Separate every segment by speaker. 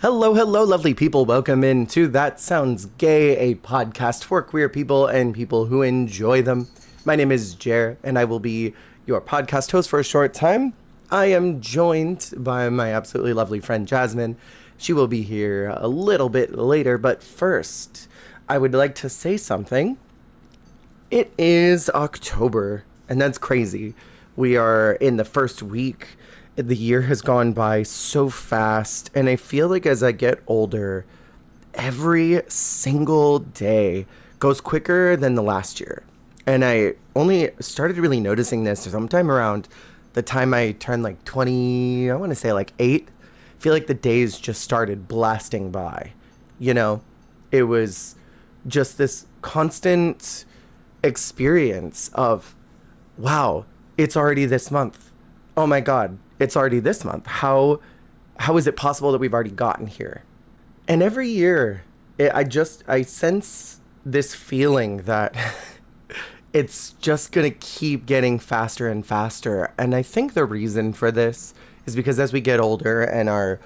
Speaker 1: Hello, hello, lovely people. Welcome into That Sounds Gay, a podcast for queer people and people who enjoy them. My name is Jer, and I will be your podcast host for a short time. I am joined by my absolutely lovely friend Jasmine. She will be here a little bit later, but first, I would like to say something. It is October, and that's crazy. We are in the first week. The year has gone by so fast, and I feel like as I get older, every single day goes quicker than the last year. And I only started really noticing this sometime around the time I turned like 20, I want to say like 8. I feel like the days just started blasting by. You know, it was just this constant experience of, wow, it's already this month. Oh my God, it's already this month. How is it possible that we've already gotten here? And every year, I sense this feeling that it's just gonna keep getting faster and faster. And I think the reason for this is because as we get older and our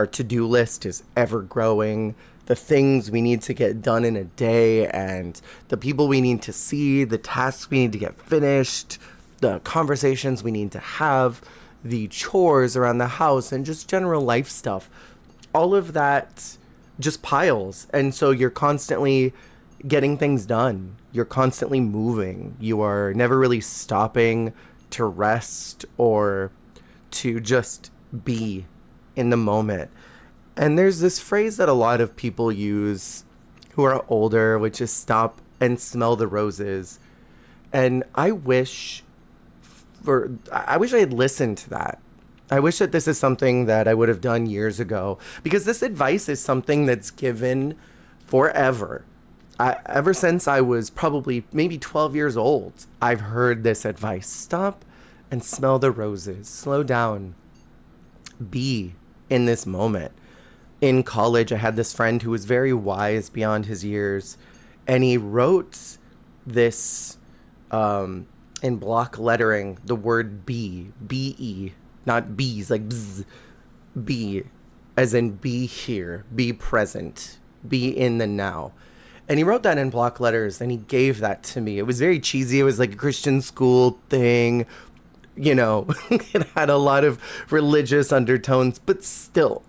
Speaker 1: to-do list is ever growing, the things we need to get done in a day and the people we need to see, the tasks we need to get finished, the conversations we need to have, the chores around the house, and just general life stuff. All of that just piles. And so you're constantly getting things done. You're constantly moving. You are never really stopping to rest or to just be in the moment. And there's this phrase that a lot of people use who are older, which is stop and smell the roses. And I wish I had listened to that. I wish that this is something that I would have done years ago, because this advice is something that's given forever. Ever since I was probably maybe 12 years old, I've heard this advice. Stop and smell the roses. Slow down. Be in this moment. In college, I had this friend who was very wise beyond his years, and he wrote this in block lettering, the word be, B-E, not bees, like bzz, be, as in be here, be present, be in the now. And he wrote that in block letters, and he gave that to me. It was very cheesy. It was like a Christian school thing, you know. It had a lot of religious undertones, but still,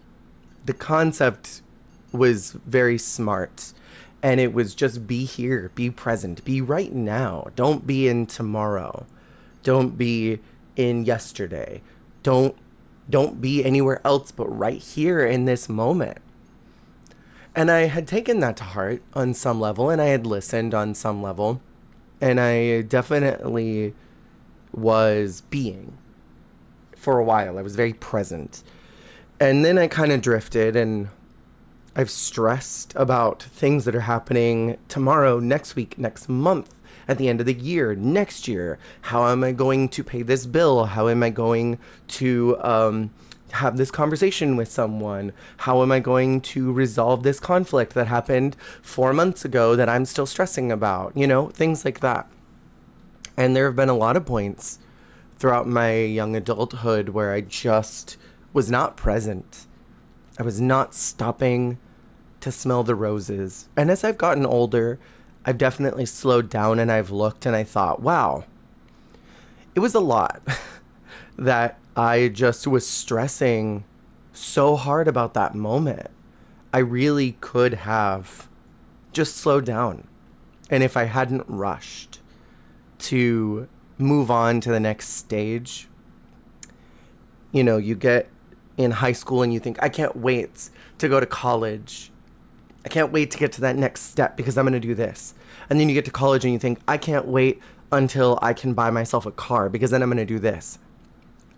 Speaker 1: the concept was very smart. And it was just be here, be present, be right now. Don't be in tomorrow. Don't be in yesterday. Don't be anywhere else but right here in this moment. And I had taken that to heart on some level, and I had listened on some level. And I definitely was being for a while. I was very present. And then I kind of drifted, and I've stressed about things that are happening tomorrow, next week, next month, at the end of the year, next year. How am I going to pay this bill? How am I going to have this conversation with someone? How am I going to resolve this conflict that happened 4 months ago that I'm still stressing about? You know, things like that. And there have been a lot of points throughout my young adulthood where I just was not present. I was not stopping to smell the roses. And as I've gotten older, I've definitely slowed down, and I've looked and I thought, wow, it was a lot that I just was stressing so hard about that moment. I really could have just slowed down. And if I hadn't rushed to move on to the next stage, you know, you get in high school and you think, I can't wait to go to college. I can't wait to get to that next step because I'm going to do this. And then you get to college and you think, I can't wait until I can buy myself a car because then I'm going to do this.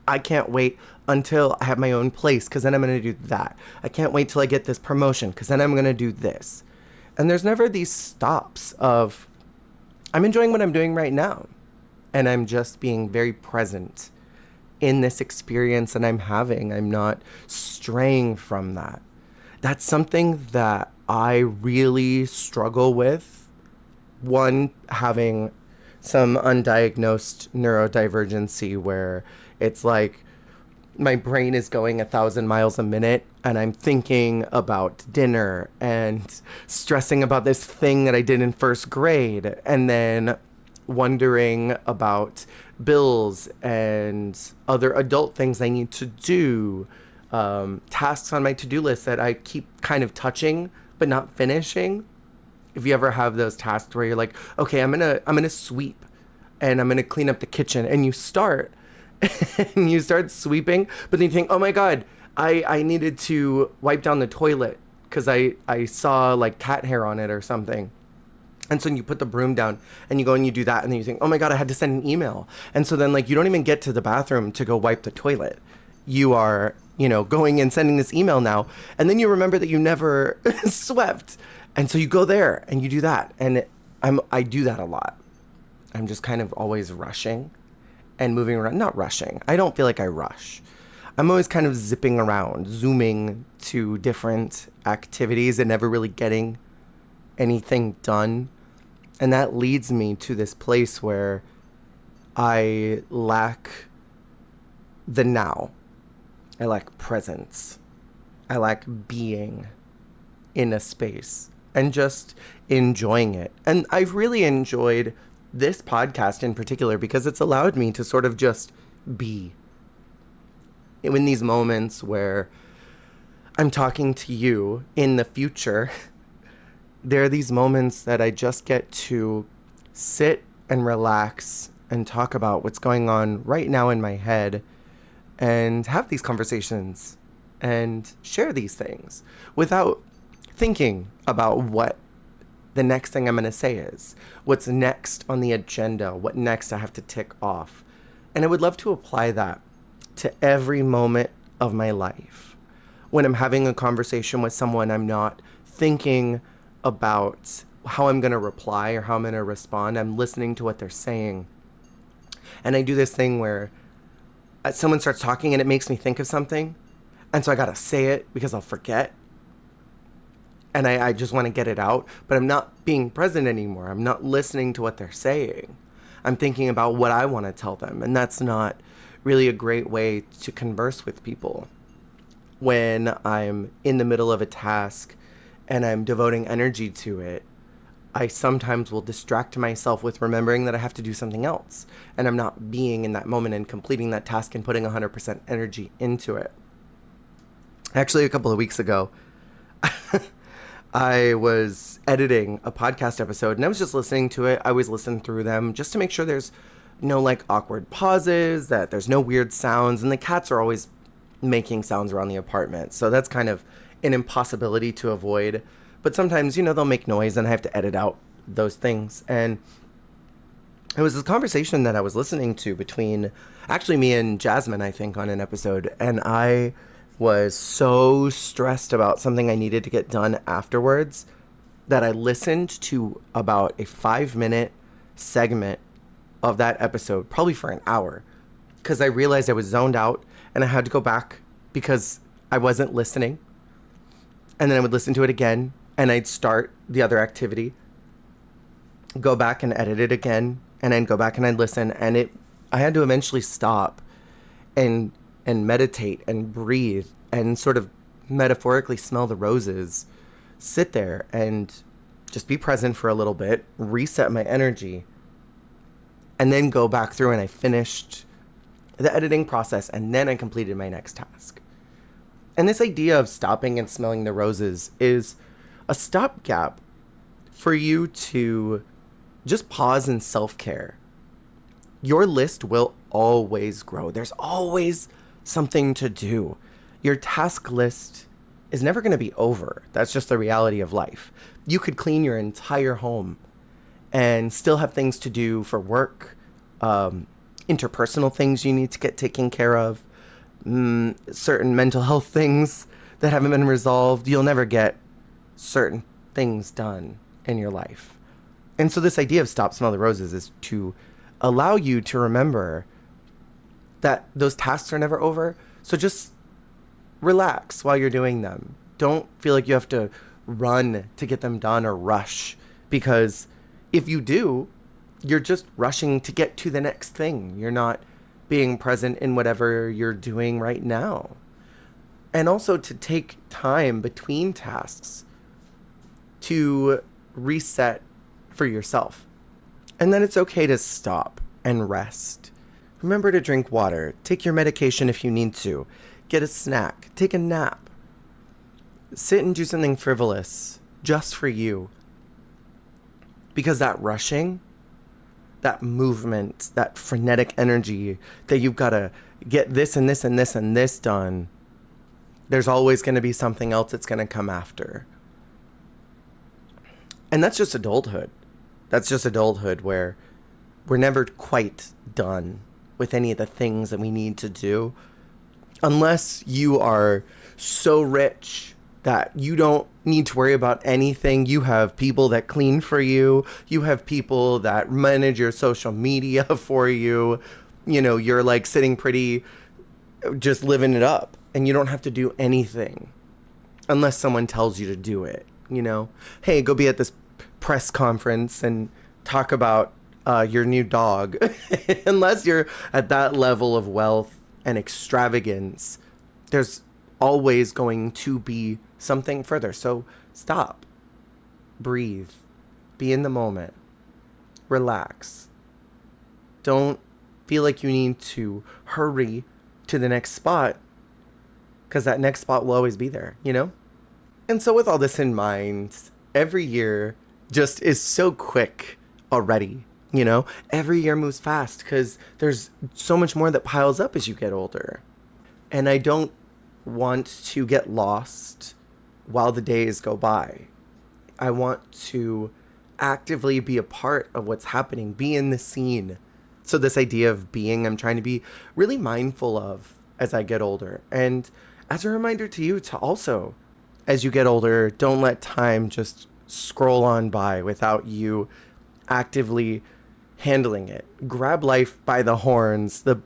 Speaker 1: I can't wait until I have my own place because then I'm going to do that. I can't wait till I get this promotion because then I'm going to do this. And there's never these stops of, I'm enjoying what I'm doing right now. And I'm just being very present in this experience that I'm having. I'm not straying from that. That's something that I really struggle with. One, having some undiagnosed neurodivergency where it's like my brain is going 1,000 miles a minute and I'm thinking about dinner and stressing about this thing that I did in first grade, and then wondering about bills and other adult things I need to do, tasks on my to-do list that I keep kind of touching but not finishing. If you ever have those tasks where you're like, okay, I'm gonna sweep and I'm gonna clean up the kitchen, and you start and you start sweeping, but then you think, oh my god, I needed to wipe down the toilet because I saw like cat hair on it or something. And so you put the broom down and you go and you do that, and then you think, oh my god, I had to send an email. And so then like you don't even get to the bathroom to go wipe the toilet. You are, going and sending this email now, and then you remember that you never swept. And so you go there and you do that. And I do that a lot. I'm just kind of always rushing and moving around. Not rushing. I don't feel like I rush. I'm always kind of zipping around, zooming to different activities and never really getting anything done. And that leads me to this place where I lack the now. I lack presence. I lack being in a space and just enjoying it. And I've really enjoyed this podcast in particular because it's allowed me to sort of just be in these moments where I'm talking to you in the future. There are these moments that I just get to sit and relax and talk about what's going on right now in my head and have these conversations and share these things without thinking about what the next thing I'm going to say is, what's next on the agenda, what next I have to tick off. And I would love to apply that to every moment of my life. When I'm having a conversation with someone, I'm not thinking about how I'm going to reply or how I'm going to respond. I'm listening to what they're saying. And I do this thing where someone starts talking and it makes me think of something. And so I got to say it because I'll forget. And I just want to get it out. But I'm not being present anymore. I'm not listening to what they're saying. I'm thinking about what I want to tell them. And that's not really a great way to converse with people. When I'm in the middle of a task and I'm devoting energy to it, I sometimes will distract myself with remembering that I have to do something else. And I'm not being in that moment and completing that task and putting 100% energy into it. Actually, a couple of weeks ago, I was editing a podcast episode and I was just listening to it. I always listen through them just to make sure there's no like awkward pauses, that there's no weird sounds. And the cats are always making sounds around the apartment. So that's kind of an impossibility to avoid. But sometimes, they'll make noise and I have to edit out those things. And it was this conversation that I was listening to between actually me and Jasmine, I think, on an episode. And I was so stressed about something I needed to get done afterwards that I listened to about a 5-minute segment of that episode, probably for an hour, because I realized I was zoned out and I had to go back because I wasn't listening. And then I would listen to it again and I'd start the other activity, go back and edit it again, and then go back and I'd listen. And I had to eventually stop and meditate and breathe and sort of metaphorically smell the roses, sit there and just be present for a little bit, reset my energy, and then go back through and I finished the editing process and then I completed my next task. And this idea of stopping and smelling the roses is a stopgap for you to just pause in self-care. Your list will always grow. There's always something to do. Your task list is never going to be over. That's just the reality of life. You could clean your entire home and still have things to do for work, interpersonal things you need to get taken care of, certain mental health things that haven't been resolved. You'll never get certain things done in your life. And so this idea of stop, smell the roses is to allow you to remember that those tasks are never over. So just relax while you're doing them. Don't feel like you have to run to get them done or rush, because if you do, you're just rushing to get to the next thing. You're not being present in whatever you're doing right now. And also to take time between tasks to reset for yourself. And then it's okay to stop and rest. Remember to drink water, take your medication if you need to, get a snack, take a nap, sit and do something frivolous just for you. Because that rushing, that movement, that frenetic energy that you've got to get this and this and this and this done, there's always going to be something else that's going to come after. And that's just adulthood. That's just adulthood where we're never quite done with any of the things that we need to do. Unless you are so rich that you don't need to worry about anything. You have people that clean for you. You have people that manage your social media for you. You know, you're like sitting pretty, just living it up. And you don't have to do anything unless someone tells you to do it, you know? Hey, go be at this press conference and talk about your new dog. Unless you're at that level of wealth and extravagance, there's always going to be something further. So stop, breathe, be in the moment, relax. Don't feel like you need to hurry to the next spot, because that next spot will always be there, you know? And so with all this in mind, every year just is so quick already, you know? Every year moves fast because there's so much more that piles up as you get older. And I don't want to get lost while the days go by. I want to actively be a part of what's happening, be in the scene. So this idea of being, I'm trying to be really mindful of as I get older. And as a reminder to you to also, as you get older, don't let time just scroll on by without you actively handling it. Grab life by the horns, the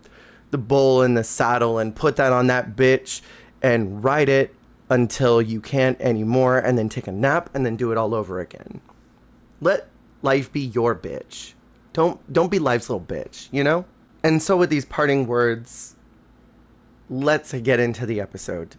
Speaker 1: bull in the saddle, and put that on that bitch and ride it until you can't anymore, and then take a nap and then do it all over again. Let life be your bitch. Don't be life's little bitch, you know? And so with these parting words, let's get into the episode.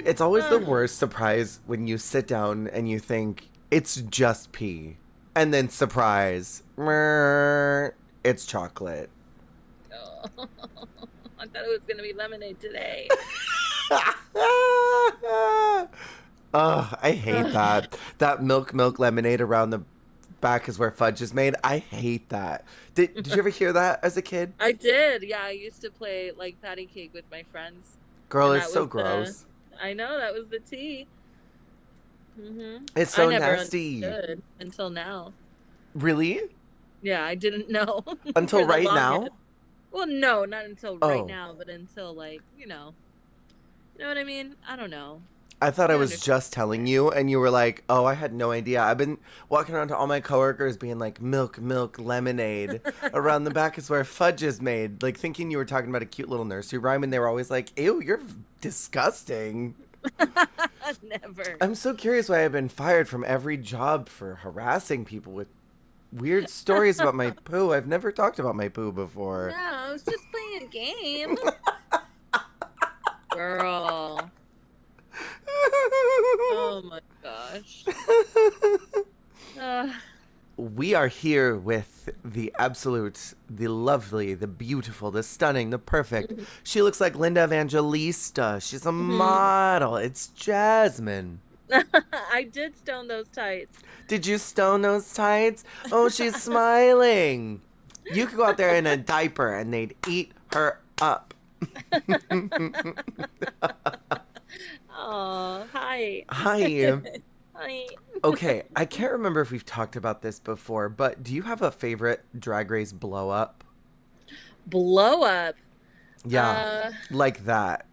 Speaker 1: It's always the worst surprise when you sit down and you think, it's just pee. And then surprise, it's chocolate.
Speaker 2: Oh, I thought it was going to be lemonade today.
Speaker 1: I hate that. That milk lemonade around the back is where fudge is made. I hate that. Did you ever hear that as a kid?
Speaker 2: I did. Yeah, I used to play like patty cake with my friends.
Speaker 1: Girl, it's so gross.
Speaker 2: I know, that was the tea. Mm-hmm.
Speaker 1: It's so
Speaker 2: I never
Speaker 1: nasty.
Speaker 2: Understood until now.
Speaker 1: Really?
Speaker 2: Yeah, I didn't know.
Speaker 1: Until right now?
Speaker 2: Well, no, not until right now, but until like, you know what I mean? I don't know.
Speaker 1: I thought I was just telling you, and you were like, oh, I had no idea. I've been walking around to all my coworkers being like, milk, lemonade. Around the back is where fudge is made. Like, thinking you were talking about a cute little nursery rhyme, and they were always like, ew, you're disgusting.
Speaker 2: Never.
Speaker 1: I'm so curious why I've been fired from every job for harassing people with weird stories about my poo. I've never talked about my poo before.
Speaker 2: No, I was just playing a game. Girl. Oh my gosh.
Speaker 1: We are here with the absolute, the lovely, the beautiful, the stunning, the perfect. She looks like Linda Evangelista. She's a model. It's Jasmine.
Speaker 2: I did stone those tights.
Speaker 1: Did you stone those tights? Oh, she's smiling. You could go out there in a diaper and they'd eat her up.
Speaker 2: Oh, hi.
Speaker 1: Hi.
Speaker 2: Hi.
Speaker 1: Okay, I can't remember if we've talked about this before, but do you have a favorite Drag Race blow up?
Speaker 2: Blow up?
Speaker 1: Yeah, like that.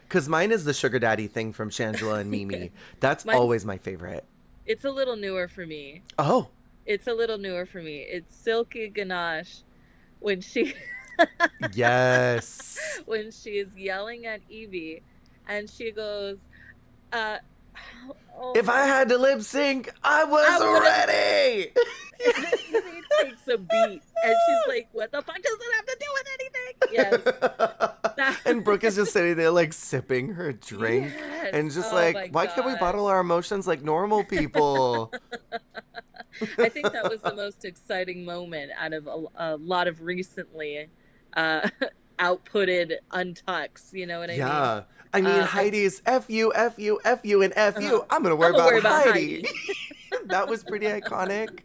Speaker 1: Because mine is the sugar daddy thing from Shangela and Mimi. That's always my favorite.
Speaker 2: It's a little newer for me.
Speaker 1: Oh.
Speaker 2: It's a little newer for me. It's Silky Ganache when she
Speaker 1: Yes.
Speaker 2: when she is yelling at Evie, and she goes, uh,
Speaker 1: If I
Speaker 2: "Oh,
Speaker 1: had to lip sync, I
Speaker 2: I
Speaker 1: was
Speaker 2: would have."
Speaker 1: ready.
Speaker 2: And then Evie takes a beat, and she's like, "What the fuck does it have to do with anything?" Yes,
Speaker 1: And
Speaker 2: that.
Speaker 1: Brooke is just sitting there like sipping her drink
Speaker 2: Yes.
Speaker 1: and just
Speaker 2: Oh
Speaker 1: like,
Speaker 2: my
Speaker 1: why can't we
Speaker 2: gosh.
Speaker 1: bottle our emotions like normal people?
Speaker 2: I think that was the most exciting moment out of a lot of recently uh, outputted untucks. You know what I mean?
Speaker 1: Yeah. I mean,
Speaker 2: I
Speaker 1: Heidi's F you, F you, F you, and F
Speaker 2: uh,
Speaker 1: you. I'm going to worry
Speaker 2: I'm gonna
Speaker 1: about
Speaker 2: worry about
Speaker 1: Heidi.
Speaker 2: Heidi.
Speaker 1: That was pretty iconic.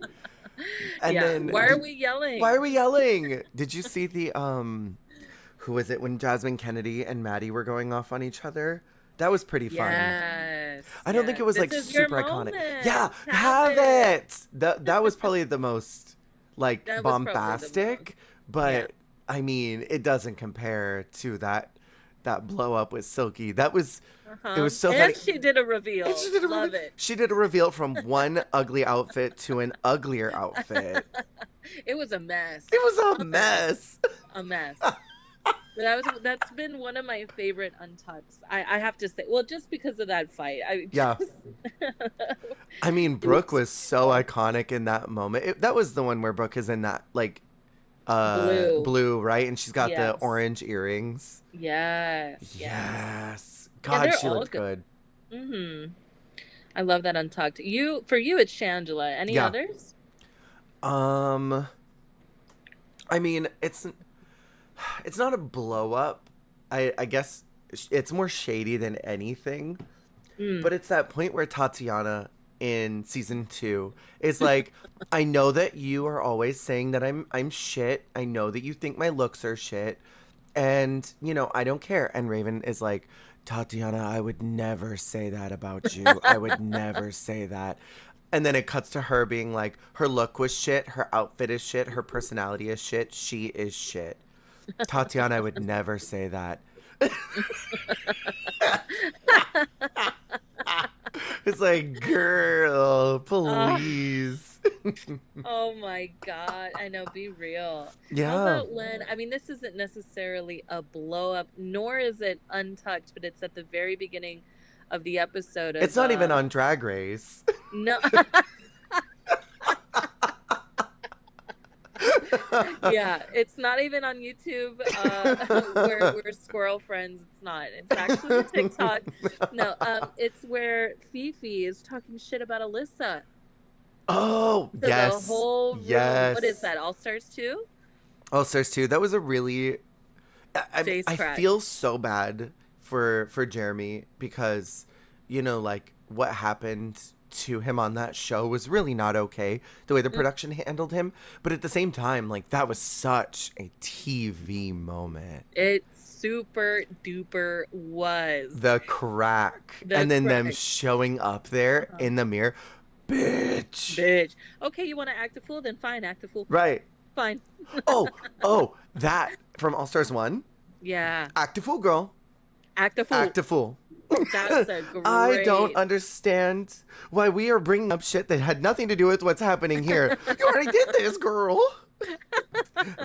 Speaker 1: And
Speaker 2: Yeah.
Speaker 1: then,
Speaker 2: Why are we
Speaker 1: why are
Speaker 2: yelling?
Speaker 1: we yelling? Did you see who was it when Jasmine Kennedy and Maddie were going off on each other? That was pretty fun.
Speaker 2: Yes.
Speaker 1: I don't think
Speaker 2: Yes.
Speaker 1: it was
Speaker 2: This
Speaker 1: like
Speaker 2: is your
Speaker 1: super iconic. Yeah,
Speaker 2: moment. Have
Speaker 1: have
Speaker 2: it.
Speaker 1: it. That was probably the most like
Speaker 2: That was probably the most.
Speaker 1: bombastic,
Speaker 2: Yeah.
Speaker 1: but I mean, it doesn't compare to that blow up with Silky. That was
Speaker 2: Uh
Speaker 1: it
Speaker 2: huh.
Speaker 1: was so funny.
Speaker 2: And she did a
Speaker 1: And
Speaker 2: reveal. Love it.
Speaker 1: she did a reveal from one ugly outfit to an uglier outfit.
Speaker 2: It was a mess.
Speaker 1: It was a
Speaker 2: A mess.
Speaker 1: mess.
Speaker 2: A mess. But that's been one of my favorite untucks. I have to say, well, just because of that fight. I
Speaker 1: Yeah.
Speaker 2: just
Speaker 1: I mean,
Speaker 2: it
Speaker 1: Brooke
Speaker 2: was
Speaker 1: was so iconic in that moment. That was the one where Brooke is in that like
Speaker 2: blue.
Speaker 1: blue, right? And she's got the
Speaker 2: Yes.
Speaker 1: orange earrings.
Speaker 2: Yes. Yes.
Speaker 1: Yes.
Speaker 2: Yeah,
Speaker 1: God,
Speaker 2: they're
Speaker 1: she
Speaker 2: all
Speaker 1: looked
Speaker 2: good.
Speaker 1: good.
Speaker 2: Mhm. I love that untucked. For you it's Shangela. Any
Speaker 1: Yeah.
Speaker 2: others?
Speaker 1: Um I mean, it's not a blow up. I guess it's more shady than anything.
Speaker 2: Mm.
Speaker 1: But it's that point where Tatiana in season 2 is like, I know that you are always saying that I'm shit. I know that you think my looks are shit. And, I don't care. And Raven is like, Tatiana, I would never say that about you. I would never say that. And then it cuts to her being like, her look was shit, her outfit is shit, her personality is shit, she is shit. Tatiana, I would never say that. It's like, girl,
Speaker 2: Oh,
Speaker 1: please.
Speaker 2: oh my God. I know, be real. How
Speaker 1: Yeah.
Speaker 2: about when, I mean, this isn't necessarily a blow up, nor is it untucked, but it's at the very beginning of the episode
Speaker 1: It's
Speaker 2: of
Speaker 1: not even on Drag Race.
Speaker 2: no. Yeah, it's not even on YouTube. We're squirrel friends. It's not. It's actually a TikTok. No, it's where Fifi is talking shit about Alyssa
Speaker 1: Oh,
Speaker 2: to the
Speaker 1: yes.
Speaker 2: whole room. What is
Speaker 1: Yes.
Speaker 2: that? All Stars 2?
Speaker 1: Oh, Stars 2. That was a really
Speaker 2: Face
Speaker 1: I
Speaker 2: crack.
Speaker 1: feel so bad for Jeremy because like what happened to him on that show was really not okay, the way the
Speaker 2: Mm,
Speaker 1: production handled him, but at the same time, like, that was such a TV moment.
Speaker 2: it super duper was.
Speaker 1: The crack
Speaker 2: The
Speaker 1: and then them
Speaker 2: crack.
Speaker 1: showing up there
Speaker 2: Uh-huh.
Speaker 1: in the mirror, bitch.
Speaker 2: Bitch. Okay, you want to act a fool? Then fine, act a fool.
Speaker 1: Right.
Speaker 2: Fine.
Speaker 1: Oh, that from All Stars 1.
Speaker 2: Yeah.
Speaker 1: Act a fool, girl.
Speaker 2: Act a fool.
Speaker 1: Act a fool.
Speaker 2: That's a
Speaker 1: I don't
Speaker 2: great.
Speaker 1: understand why we are bringing up shit that had nothing to do with what's happening here. You already did this, girl.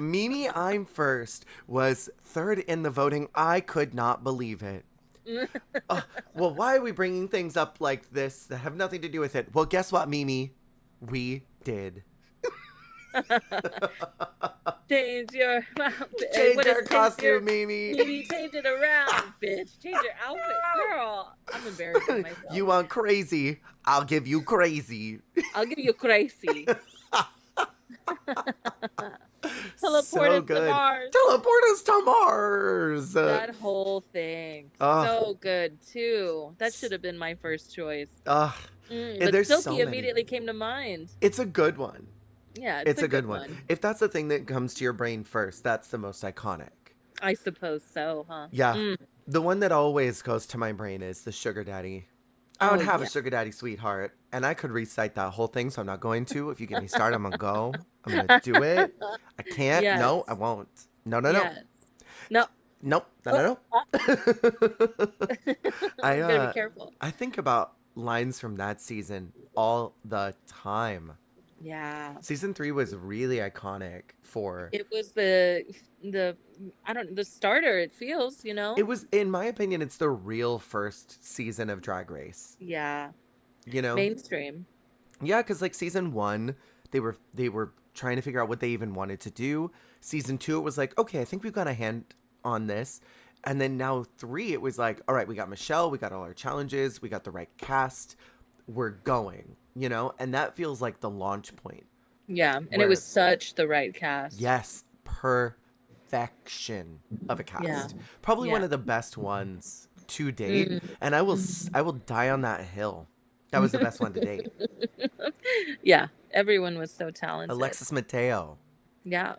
Speaker 1: Mimi, I'm first, was third in the voting. I could not believe it. Well, why are we bringing things up like this that have nothing to do with it? Well, guess what, Mimi? We did.
Speaker 2: Change your
Speaker 1: Change your
Speaker 2: change your
Speaker 1: costume, Mimi.
Speaker 2: maybe change it around, bitch. Change your outfit, girl. I'm embarrassing myself.
Speaker 1: You want crazy? I'll give you crazy.
Speaker 2: I'll give you crazy. Teleport
Speaker 1: So
Speaker 2: us to
Speaker 1: good.
Speaker 2: Mars.
Speaker 1: Teleport us to Mars.
Speaker 2: That whole thing,
Speaker 1: Ugh.
Speaker 2: so good too. That should have been my first choice.
Speaker 1: Ugh. And
Speaker 2: But
Speaker 1: there's so
Speaker 2: Silky
Speaker 1: many.
Speaker 2: immediately came to mind.
Speaker 1: It's a good one.
Speaker 2: Yeah, it's
Speaker 1: It's
Speaker 2: a
Speaker 1: a good
Speaker 2: good
Speaker 1: one.
Speaker 2: one.
Speaker 1: If that's the thing that comes to your brain first, that's the most iconic.
Speaker 2: I suppose so, huh?
Speaker 1: Yeah.
Speaker 2: Mm.
Speaker 1: The one that always goes to my brain is the sugar daddy. I would
Speaker 2: Oh
Speaker 1: have a
Speaker 2: yeah.
Speaker 1: sugar daddy sweetheart, and I could recite that whole thing, so I'm not going to. If you get me started, I'm gonna go. I'm gonna do it. I can't. No, I
Speaker 2: Yes.
Speaker 1: won't. No, no, no.
Speaker 2: Yes. No.
Speaker 1: Nope. No,
Speaker 2: Oh,
Speaker 1: no,
Speaker 2: ah.
Speaker 1: no. I
Speaker 2: Better be careful.
Speaker 1: I think about lines from that season all the time.
Speaker 2: Yeah.
Speaker 1: Season 3 was really iconic for.
Speaker 2: It was the I don't the starter, it feels, you know?
Speaker 1: It was, in my opinion, it's the real first season of Drag Race.
Speaker 2: Yeah.
Speaker 1: You know?
Speaker 2: Mainstream.
Speaker 1: Yeah, because like season 1, they were trying to figure out what they even wanted to do. Season 2, it was like, okay, I think we've got a hand on this. And then now 3, it was like, all right, we got Michelle, we got all our challenges, we got the right cast, we're going, you know? And that feels like the launch point.
Speaker 2: Yeah, and it
Speaker 1: Where,
Speaker 2: was such the right cast.
Speaker 1: yes, perfection of a
Speaker 2: Yeah.
Speaker 1: cast. Probably one
Speaker 2: Yeah.
Speaker 1: of the best ones to date.
Speaker 2: Mm.
Speaker 1: And I will die on that hill. That was the best one to date.
Speaker 2: Yeah, everyone was so talented.
Speaker 1: Alexis Mateo.
Speaker 2: Yeah.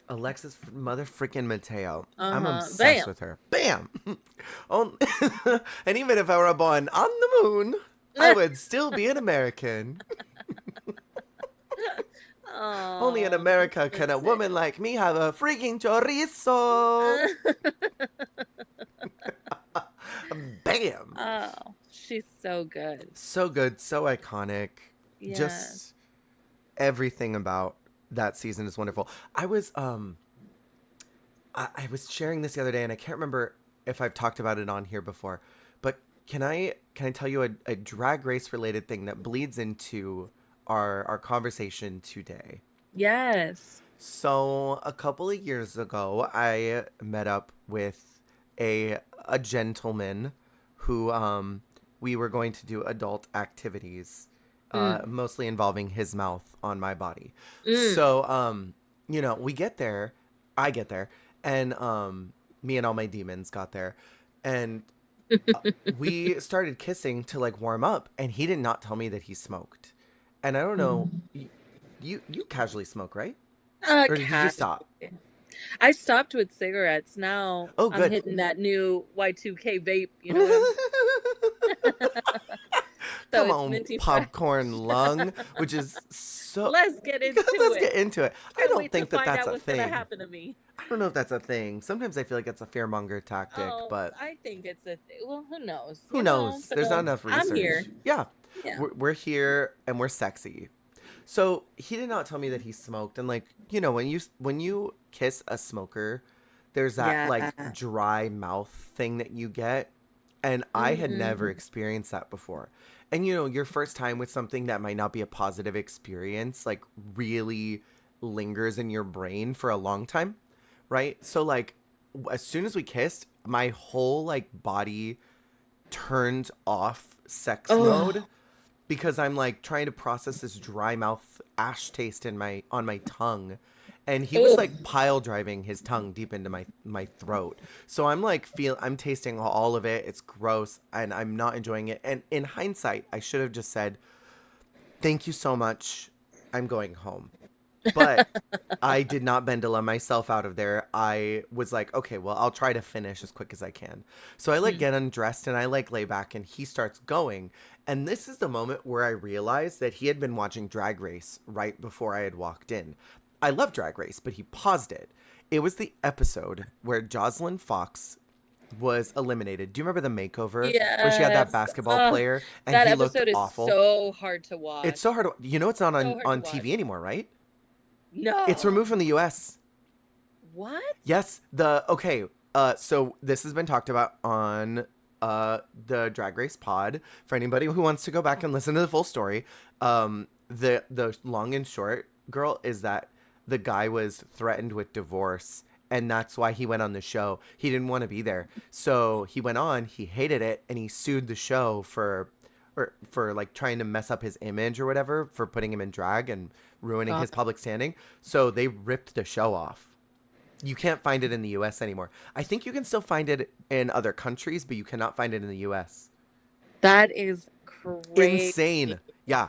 Speaker 1: Alexis mother freaking Mateo. I'm
Speaker 2: Uh-huh.
Speaker 1: obsessed
Speaker 2: Bam.
Speaker 1: with her. Bam. Oh, and even if I were born on the moon, I would still be an American. Only in
Speaker 2: Oh,
Speaker 1: America can a woman like me have a freaking chorizo. Bam.
Speaker 2: oh, she's so good.
Speaker 1: So good, so iconic.
Speaker 2: Yeah.
Speaker 1: Just everything about that season is wonderful. I was sharing this the other day, and I can't remember if I've talked about it on here before, but can I tell you a Drag Race related thing that bleeds into our conversation today?
Speaker 2: Yes.
Speaker 1: So a couple of years ago, I met up with a gentleman who we were going to do adult activities, mostly involving his mouth on my body. So you know, I get there, and me and all my demons got there, and we started kissing to like warm up, and he did not tell me that he smoked. And I don't know, you casually smoke, right? Or did you just stop?
Speaker 2: I stopped with cigarettes. Now
Speaker 1: Oh,
Speaker 2: I'm
Speaker 1: good.
Speaker 2: hitting that new Y2K vape, you know what I'm So
Speaker 1: Come
Speaker 2: it's
Speaker 1: on,
Speaker 2: minty fresh.
Speaker 1: popcorn lung, which is so.
Speaker 2: Let's get into
Speaker 1: Let's
Speaker 2: it.
Speaker 1: get into it. I
Speaker 2: Can't
Speaker 1: don't
Speaker 2: wait
Speaker 1: think
Speaker 2: to
Speaker 1: that
Speaker 2: find
Speaker 1: that's
Speaker 2: out
Speaker 1: a
Speaker 2: what's gonna
Speaker 1: thing.
Speaker 2: happen to me.
Speaker 1: I don't know if that's a thing. Sometimes I feel like it's a fearmonger tactic,
Speaker 2: Oh,
Speaker 1: but
Speaker 2: I think it's a well, who knows?
Speaker 1: who
Speaker 2: You know,
Speaker 1: knows? There's not enough research.
Speaker 2: I'm here.
Speaker 1: Yeah,
Speaker 2: Yeah.
Speaker 1: we're here and we're sexy. So he did not tell me that he smoked, and like, you know, when you kiss a smoker, there's that like
Speaker 2: Yeah.
Speaker 1: dry mouth thing that you get, and I had never experienced that before. And you know, your first time with something that might not be a positive experience, like really lingers in your brain for a long time, right? So like as soon as we kissed, my whole like body turned off sex mode, because I'm like trying to process this dry mouth ash taste in on my tongue. And he was like pile driving his tongue deep into my throat. So I'm like I'm tasting all of it. It's gross and I'm not enjoying it. And in hindsight, I should have just said, "Thank you so much. I'm going home." But I did not Bendela myself out of there. I was like, okay, well, I'll try to finish as quick as I can. So I like get undressed and I like lay back, and he starts going. And this is the moment where I realized that he had been watching Drag Race right before I had walked in. I love Drag Race, but he paused it. It was the episode where Jocelyn Fox was eliminated. Do you remember the makeover where she had that
Speaker 2: Yes.
Speaker 1: basketball player and
Speaker 2: That
Speaker 1: he looked
Speaker 2: episode is
Speaker 1: awful?
Speaker 2: so hard to watch.
Speaker 1: It's so hard to, you know, it's not
Speaker 2: So
Speaker 1: on
Speaker 2: hard to
Speaker 1: on
Speaker 2: watch.
Speaker 1: TV anymore, right?
Speaker 2: No.
Speaker 1: It's removed from the US.
Speaker 2: What?
Speaker 1: Yes, so this has been talked about on the Drag Race pod. For anybody who wants to go back and listen to the full story, the long and short, girl, is that the guy was threatened with divorce, and that's why he went on the show. He didn't want to be there, so he went on. He hated it, and he sued the show for like trying to mess up his image or whatever, for putting him in drag and ruining his public standing. So they ripped the show off. You can't find it in the US anymore. I think you can still find it in other countries, but you cannot find it in the US.
Speaker 2: That is crazy.
Speaker 1: Insane. Yeah.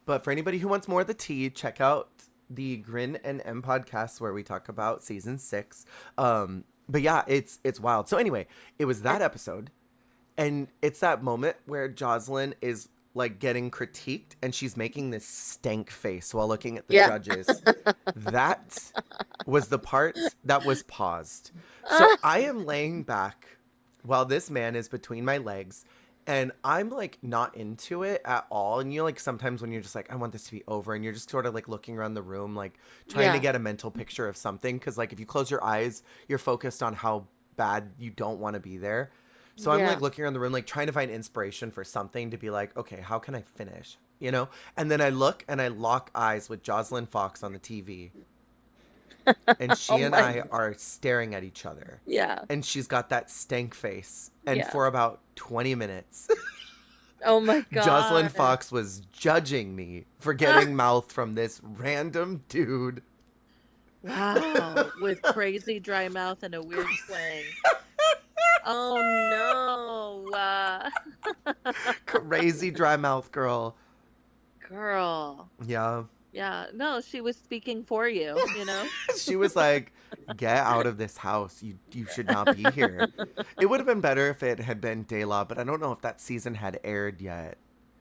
Speaker 1: But for anybody who wants more of the tea, check out the Grin and M podcast where we talk about season 6. But yeah, it's wild. So anyway, it was that episode. And it's that moment where Jocelyn is like getting critiqued and she's making this stank face while looking at the judges. That was the part that was paused. So I am laying back while this man is between my legs, And I'm like not into it at all. And you like sometimes when you're just like, I want this to be over, and you're just sort of like looking around the room, like trying to
Speaker 2: Yeah.
Speaker 1: get a mental picture of something. Cause like if you close your eyes, you're focused on how bad you don't want to be there. So I'm like
Speaker 2: Yeah.
Speaker 1: looking around the room, like trying to find inspiration for something to be like, okay, how can I finish? You know? And then I look and I lock eyes with Jocelyn Fox on the TV. And
Speaker 2: Oh
Speaker 1: she and
Speaker 2: my.
Speaker 1: I are staring at each other.
Speaker 2: Yeah.
Speaker 1: And she's got that stank face. And
Speaker 2: Yeah.
Speaker 1: for about 20 minutes,
Speaker 2: Oh my
Speaker 1: Jocelyn
Speaker 2: God.
Speaker 1: Fox was judging me for getting mouth from this random dude.
Speaker 2: Wow. With crazy dry mouth and a weird twang. Oh no.
Speaker 1: Crazy dry mouth girl.
Speaker 2: Girl.
Speaker 1: Yeah.
Speaker 2: Yeah. No, she was speaking for you, you know?
Speaker 1: She was like, get out of this house. You should not be here. It would have been better if it had been De La, but I don't know if that season had aired yet.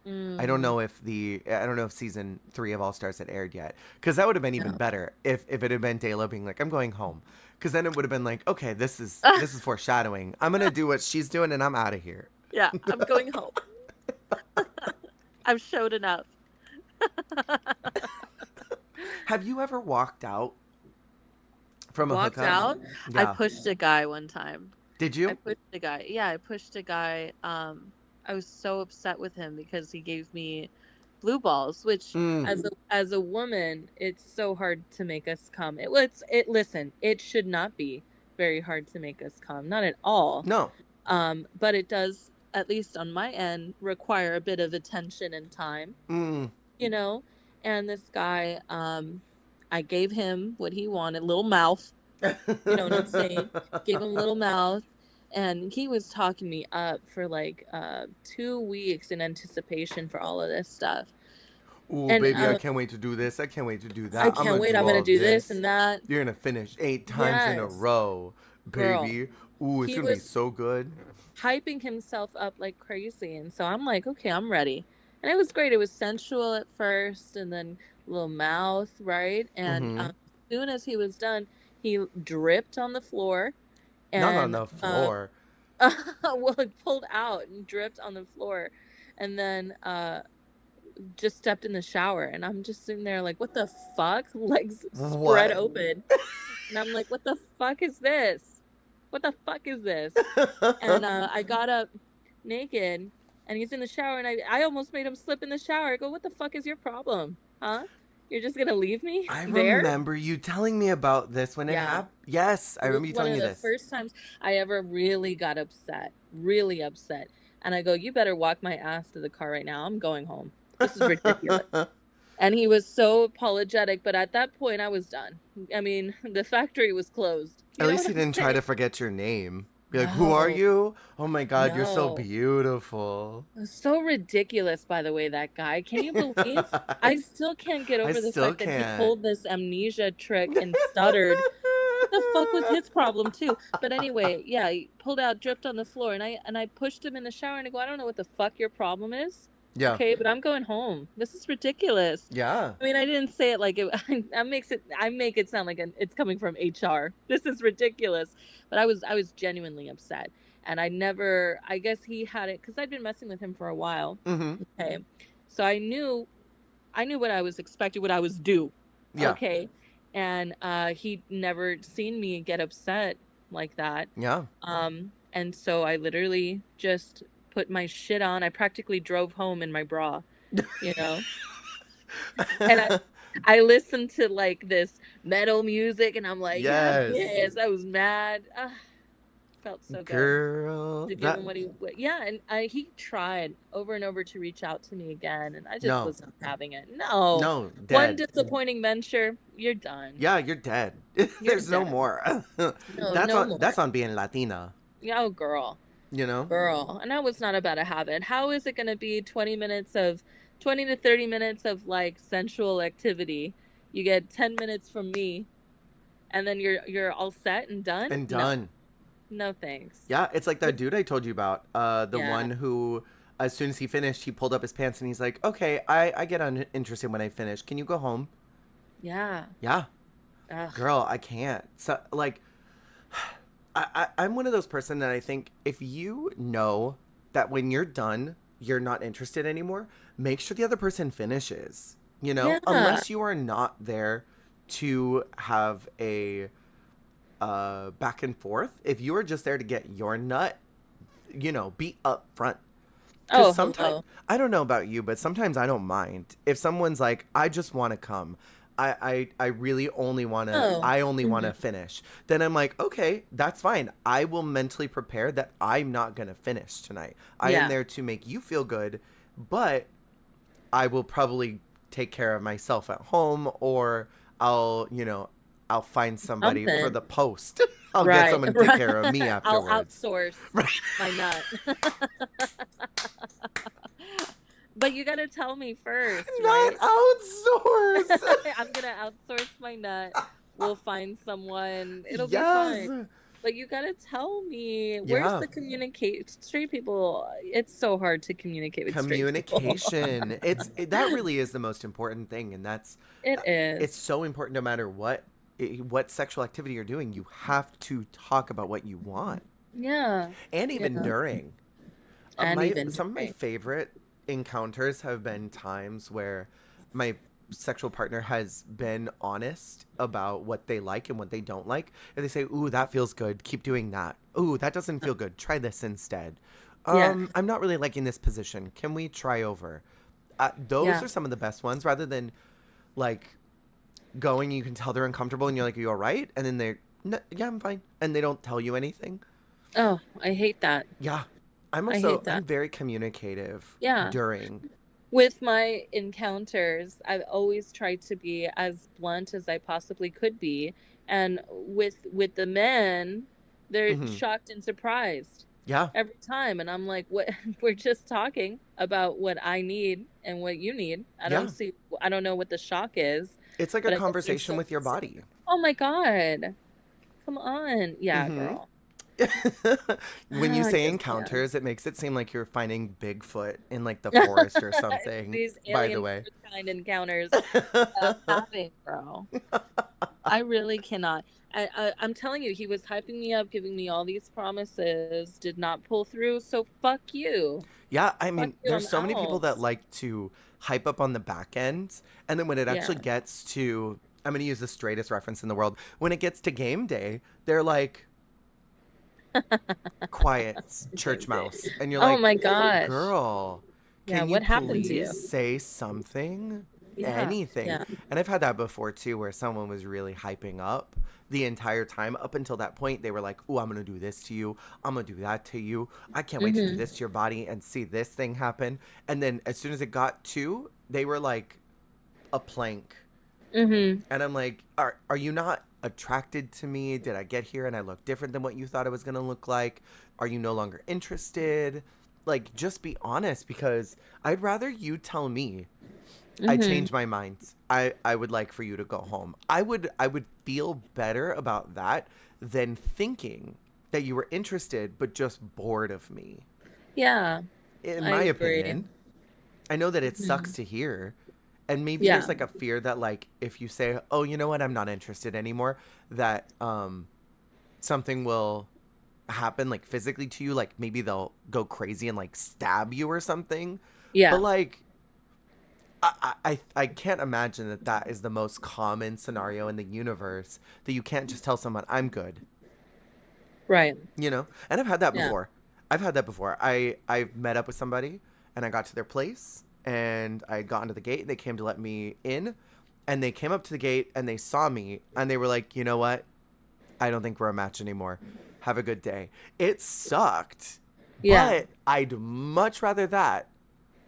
Speaker 2: Mm,
Speaker 1: I don't know if season 3 of All Stars had aired yet, because that would have been even
Speaker 2: no.
Speaker 1: better if it had been Dayla being like, I'm going home, because then it would have been like, okay, this is foreshadowing. I'm gonna do what she's doing and I'm out of here.
Speaker 2: Yeah, I'm going home. I've showed enough.
Speaker 1: Have you ever walked out from a
Speaker 2: Walked
Speaker 1: hookup?
Speaker 2: out. I
Speaker 1: Yeah.
Speaker 2: pushed a guy one time.
Speaker 1: Did
Speaker 2: I
Speaker 1: you?
Speaker 2: pushed a guy. Yeah, I pushed a guy. I was so upset with him because he gave me blue balls, which
Speaker 1: Mm.
Speaker 2: as a woman, it's so hard to make us come. It listen, it should not be very hard to make us come, not at all.
Speaker 1: No.
Speaker 2: But it does, at least on my end, require a bit of attention and time,
Speaker 1: Mm.
Speaker 2: you know. And this guy, I gave him what he wanted, little mouth. You know what I'm saying? Gave him a little mouth. And he was talking me up for like 2 weeks in anticipation for all of this stuff.
Speaker 1: Ooh,
Speaker 2: And
Speaker 1: baby, I can't wait to do this. I can't wait to do
Speaker 2: I
Speaker 1: that. I'm
Speaker 2: can't
Speaker 1: gonna
Speaker 2: wait.
Speaker 1: do
Speaker 2: I'm gonna
Speaker 1: all
Speaker 2: do this
Speaker 1: this.
Speaker 2: and that.
Speaker 1: You're gonna finish 8 times in a
Speaker 2: Yes,
Speaker 1: row,
Speaker 2: girl.
Speaker 1: baby. Ooh, it's
Speaker 2: He
Speaker 1: gonna be
Speaker 2: was
Speaker 1: so good.
Speaker 2: hyping himself up like crazy. And so I'm like, okay, I'm ready. And it was great. It was sensual at first and then little mouth, right? And
Speaker 1: Mm-hmm.
Speaker 2: as soon as he was done, he dripped on the floor
Speaker 1: Not on
Speaker 2: and
Speaker 1: the floor.
Speaker 2: well, it pulled out and dripped on the floor. And then just stepped in the shower. And I'm just sitting there like, what the fuck? Legs spread
Speaker 1: What?
Speaker 2: open. And I'm like, what the fuck is this? What the fuck is this? And I got up naked and he's in the shower and I almost made him slip in the shower. I go, what the fuck is your problem? Huh? You're just gonna leave me
Speaker 1: I
Speaker 2: there?
Speaker 1: remember you telling me about this when it
Speaker 2: Yeah.
Speaker 1: happened. Yes, I
Speaker 2: It was
Speaker 1: remember you
Speaker 2: one
Speaker 1: telling
Speaker 2: of
Speaker 1: me
Speaker 2: the
Speaker 1: this.
Speaker 2: first times I ever really got upset. Really upset. And I go, you better walk my ass to the car right now. I'm going home. This is ridiculous. And he was so apologetic, but at that point I was done. I mean, the factory was closed.
Speaker 1: At
Speaker 2: You know
Speaker 1: least
Speaker 2: what
Speaker 1: he
Speaker 2: I'm
Speaker 1: didn't try
Speaker 2: saying?
Speaker 1: to forget your name. Be like, who are
Speaker 2: No,
Speaker 1: you? Oh my God, you're so
Speaker 2: no.
Speaker 1: beautiful.
Speaker 2: So ridiculous, by the way, that guy. Can you believe? I still can't get
Speaker 1: I
Speaker 2: over the
Speaker 1: still
Speaker 2: fact that he
Speaker 1: can't.
Speaker 2: pulled this amnesia trick and stuttered. What the fuck was his problem too? But anyway, yeah, he pulled out, dripped on the floor, and I pushed him in the shower and I go, I don't know what the fuck your problem is.
Speaker 1: Yeah.
Speaker 2: Okay, but I'm going home. This is ridiculous.
Speaker 1: Yeah.
Speaker 2: I mean, I didn't say it like it. I make it sound like it's coming from HR. This is ridiculous. But I was genuinely upset, and I never. I guess he had it because I'd been messing with him for a while.
Speaker 1: Mm-hmm.
Speaker 2: Okay, so I knew what I was expecting, what I was due.
Speaker 1: Yeah.
Speaker 2: Okay, and he'd never seen me get upset like that.
Speaker 1: Yeah.
Speaker 2: And so I literally just put my shit on. I practically drove home in my bra, you know. And I listened to like this metal music and I'm like, yeah,
Speaker 1: Yes.
Speaker 2: yes, I was mad. Felt so good
Speaker 1: Girl.
Speaker 2: to give
Speaker 1: That
Speaker 2: him yeah, and he tried over and over to reach out to me again and I just
Speaker 1: no.
Speaker 2: was not having it. No.
Speaker 1: No,
Speaker 2: One
Speaker 1: dead.
Speaker 2: disappointing venture, you're done.
Speaker 1: Yeah, you're dead.
Speaker 2: You're
Speaker 1: There's no
Speaker 2: dead.
Speaker 1: more.
Speaker 2: No,
Speaker 1: That's
Speaker 2: no
Speaker 1: on
Speaker 2: more.
Speaker 1: that's on being Latina,
Speaker 2: Oh, girl.
Speaker 1: you know?
Speaker 2: Girl. And I was not about to have it. How is it going to be 20 to 30 minutes of like sensual activity? You get 10 minutes from me and then you're all set and done?
Speaker 1: And
Speaker 2: No.
Speaker 1: done.
Speaker 2: No thanks.
Speaker 1: Yeah, it's like that dude I told you about. The
Speaker 2: Yeah.
Speaker 1: one who, as soon as he finished, he pulled up his pants and he's like, okay, I get uninterested when I finish. Can you go home?
Speaker 2: Yeah.
Speaker 1: Yeah.
Speaker 2: Ugh.
Speaker 1: Girl, I can't. So, like, I'm one of those person that I think if you know that when you're done, you're not interested anymore, make sure the other person finishes, you know,
Speaker 2: Yeah.
Speaker 1: unless you are not there to have a back and forth. If you are just there to get your nut, you know, be upfront. Because
Speaker 2: Oh,
Speaker 1: sometimes,
Speaker 2: hello.
Speaker 1: I don't know about you, but sometimes I don't mind. If someone's like, I just want to come. I really only want to,
Speaker 2: Oh.
Speaker 1: I only want
Speaker 2: Hmm.
Speaker 1: to finish. Then I'm like, okay, that's fine. I will mentally prepare that I'm not going to finish tonight. I am
Speaker 2: Yeah.
Speaker 1: there to make you feel good, but I will probably take care of myself at home, or I'll, you know, I'll find somebody for
Speaker 2: Something.
Speaker 1: the post. I'll get
Speaker 2: Right.
Speaker 1: someone to take
Speaker 2: Right.
Speaker 1: care of me
Speaker 2: I'll
Speaker 1: afterwards.
Speaker 2: outsource
Speaker 1: Right.
Speaker 2: my nut. But you gotta tell me first,
Speaker 1: Not
Speaker 2: right?
Speaker 1: outsource.
Speaker 2: I'm gonna outsource my nut. We'll find someone. It'll be
Speaker 1: Yes.
Speaker 2: fine. But you gotta tell me, where's
Speaker 1: Yeah.
Speaker 2: the communicate? Straight people, it's so hard to communicate with straight people.
Speaker 1: Communication. That really is the most important thing, and that's
Speaker 2: It
Speaker 1: it's
Speaker 2: is.
Speaker 1: so important no matter what sexual activity you're doing. You have to talk about what you want,
Speaker 2: Yeah.
Speaker 1: and even
Speaker 2: Yeah.
Speaker 1: during.
Speaker 2: And
Speaker 1: My
Speaker 2: even
Speaker 1: Some of my
Speaker 2: during.
Speaker 1: favorite encounters have been times where my sexual partner has been honest about what they like and what they don't like. And they say, "Ooh, that feels good. Keep doing that. Ooh, that doesn't feel good. Try this instead.
Speaker 2: Yeah.
Speaker 1: I'm not really liking this position. Can we try over?" Those
Speaker 2: Yeah.
Speaker 1: are some of the best ones, rather than like going, you can tell they're uncomfortable and you're like, "Are you all right?" And then they're, "No, yeah, I'm fine." And they don't tell you anything.
Speaker 2: Oh, I hate that.
Speaker 1: Yeah.
Speaker 2: I hate
Speaker 1: I'm
Speaker 2: that.
Speaker 1: very communicative
Speaker 2: Yeah.
Speaker 1: during.
Speaker 2: With my encounters, I've always tried to be as blunt as I possibly could be. And with the men, they're
Speaker 1: Hmm.
Speaker 2: shocked and surprised
Speaker 1: Yeah.
Speaker 2: every time. And I'm like, what? We're just talking about what I need and what you need.
Speaker 1: Yeah.
Speaker 2: I don't know what the shock is,
Speaker 1: It's like a
Speaker 2: but I guess they're
Speaker 1: conversation
Speaker 2: so
Speaker 1: with your
Speaker 2: used to it.
Speaker 1: body.
Speaker 2: Oh my God. Come on. Yeah,
Speaker 1: Hmm.
Speaker 2: girl.
Speaker 1: When you
Speaker 2: I
Speaker 1: say
Speaker 2: just can't.
Speaker 1: encounters, it makes it seem like you're finding Bigfoot in like the forest or
Speaker 2: It's
Speaker 1: something,
Speaker 2: these
Speaker 1: by the
Speaker 2: alien
Speaker 1: way.
Speaker 2: first kind encounters that I'm having, bro. I really cannot. I'm telling you, he was hyping me up, giving me all these promises, did not pull through. So fuck you.
Speaker 1: Yeah, I
Speaker 2: Fuck
Speaker 1: mean,
Speaker 2: you.
Speaker 1: there's
Speaker 2: I'm
Speaker 1: so many people
Speaker 2: out.
Speaker 1: that like to hype up on the back end, and then when it actually
Speaker 2: Yeah.
Speaker 1: gets to, I'm going to use the straightest reference in the world. When it gets to game day, they're like, quiet, church
Speaker 2: Game day.
Speaker 1: mouse. And you're
Speaker 2: Oh
Speaker 1: like,
Speaker 2: my gosh.
Speaker 1: girl,
Speaker 2: Yeah.
Speaker 1: can you
Speaker 2: What happened to
Speaker 1: please
Speaker 2: you?
Speaker 1: say something?
Speaker 2: Yeah.
Speaker 1: Anything.
Speaker 2: Yeah.
Speaker 1: And I've had that before too, where someone was really hyping up the entire time. Up until that point, they were like, "Oh, I'm going to do this to you. I'm going to do that to you. I can't wait to do
Speaker 2: Mm-hmm.
Speaker 1: this to your body and see this thing happen." And then as soon as it got to, they were like a plank.
Speaker 2: Mm-hmm.
Speaker 1: And I'm like, are you not attracted to me? Did I get here and I look different than what you thought I was going to look like? Are you no longer interested? Like, just be honest, because I'd rather you tell me I
Speaker 2: Mm-hmm.
Speaker 1: changed my mind. I would like for you to go home. I would feel better about that than thinking that you were interested but just bored of me.
Speaker 2: Yeah.
Speaker 1: In
Speaker 2: I
Speaker 1: my
Speaker 2: agree.
Speaker 1: opinion, I know that it
Speaker 2: Hmm.
Speaker 1: sucks to hear. And maybe there's
Speaker 2: Yeah.
Speaker 1: like a fear that, like, if you say, "Oh, you know what? I'm not interested anymore," that something will happen, like, physically to you, like maybe they'll go crazy and like stab you or something. But
Speaker 2: Yeah.
Speaker 1: like, I can't imagine that that is the most common scenario in the universe, that you can't just tell someone, "I'm good,"
Speaker 2: Right.
Speaker 1: you know? And I've had that
Speaker 2: Yeah.
Speaker 1: before. I've had that before. I've met up with somebody and I got to their place and I got into the gate and they came to let me in, and they came up to the gate and they saw me and they were like, "You know what? I don't think we're a match anymore. Have a good day." It sucked,
Speaker 2: Yeah.
Speaker 1: but I'd much rather that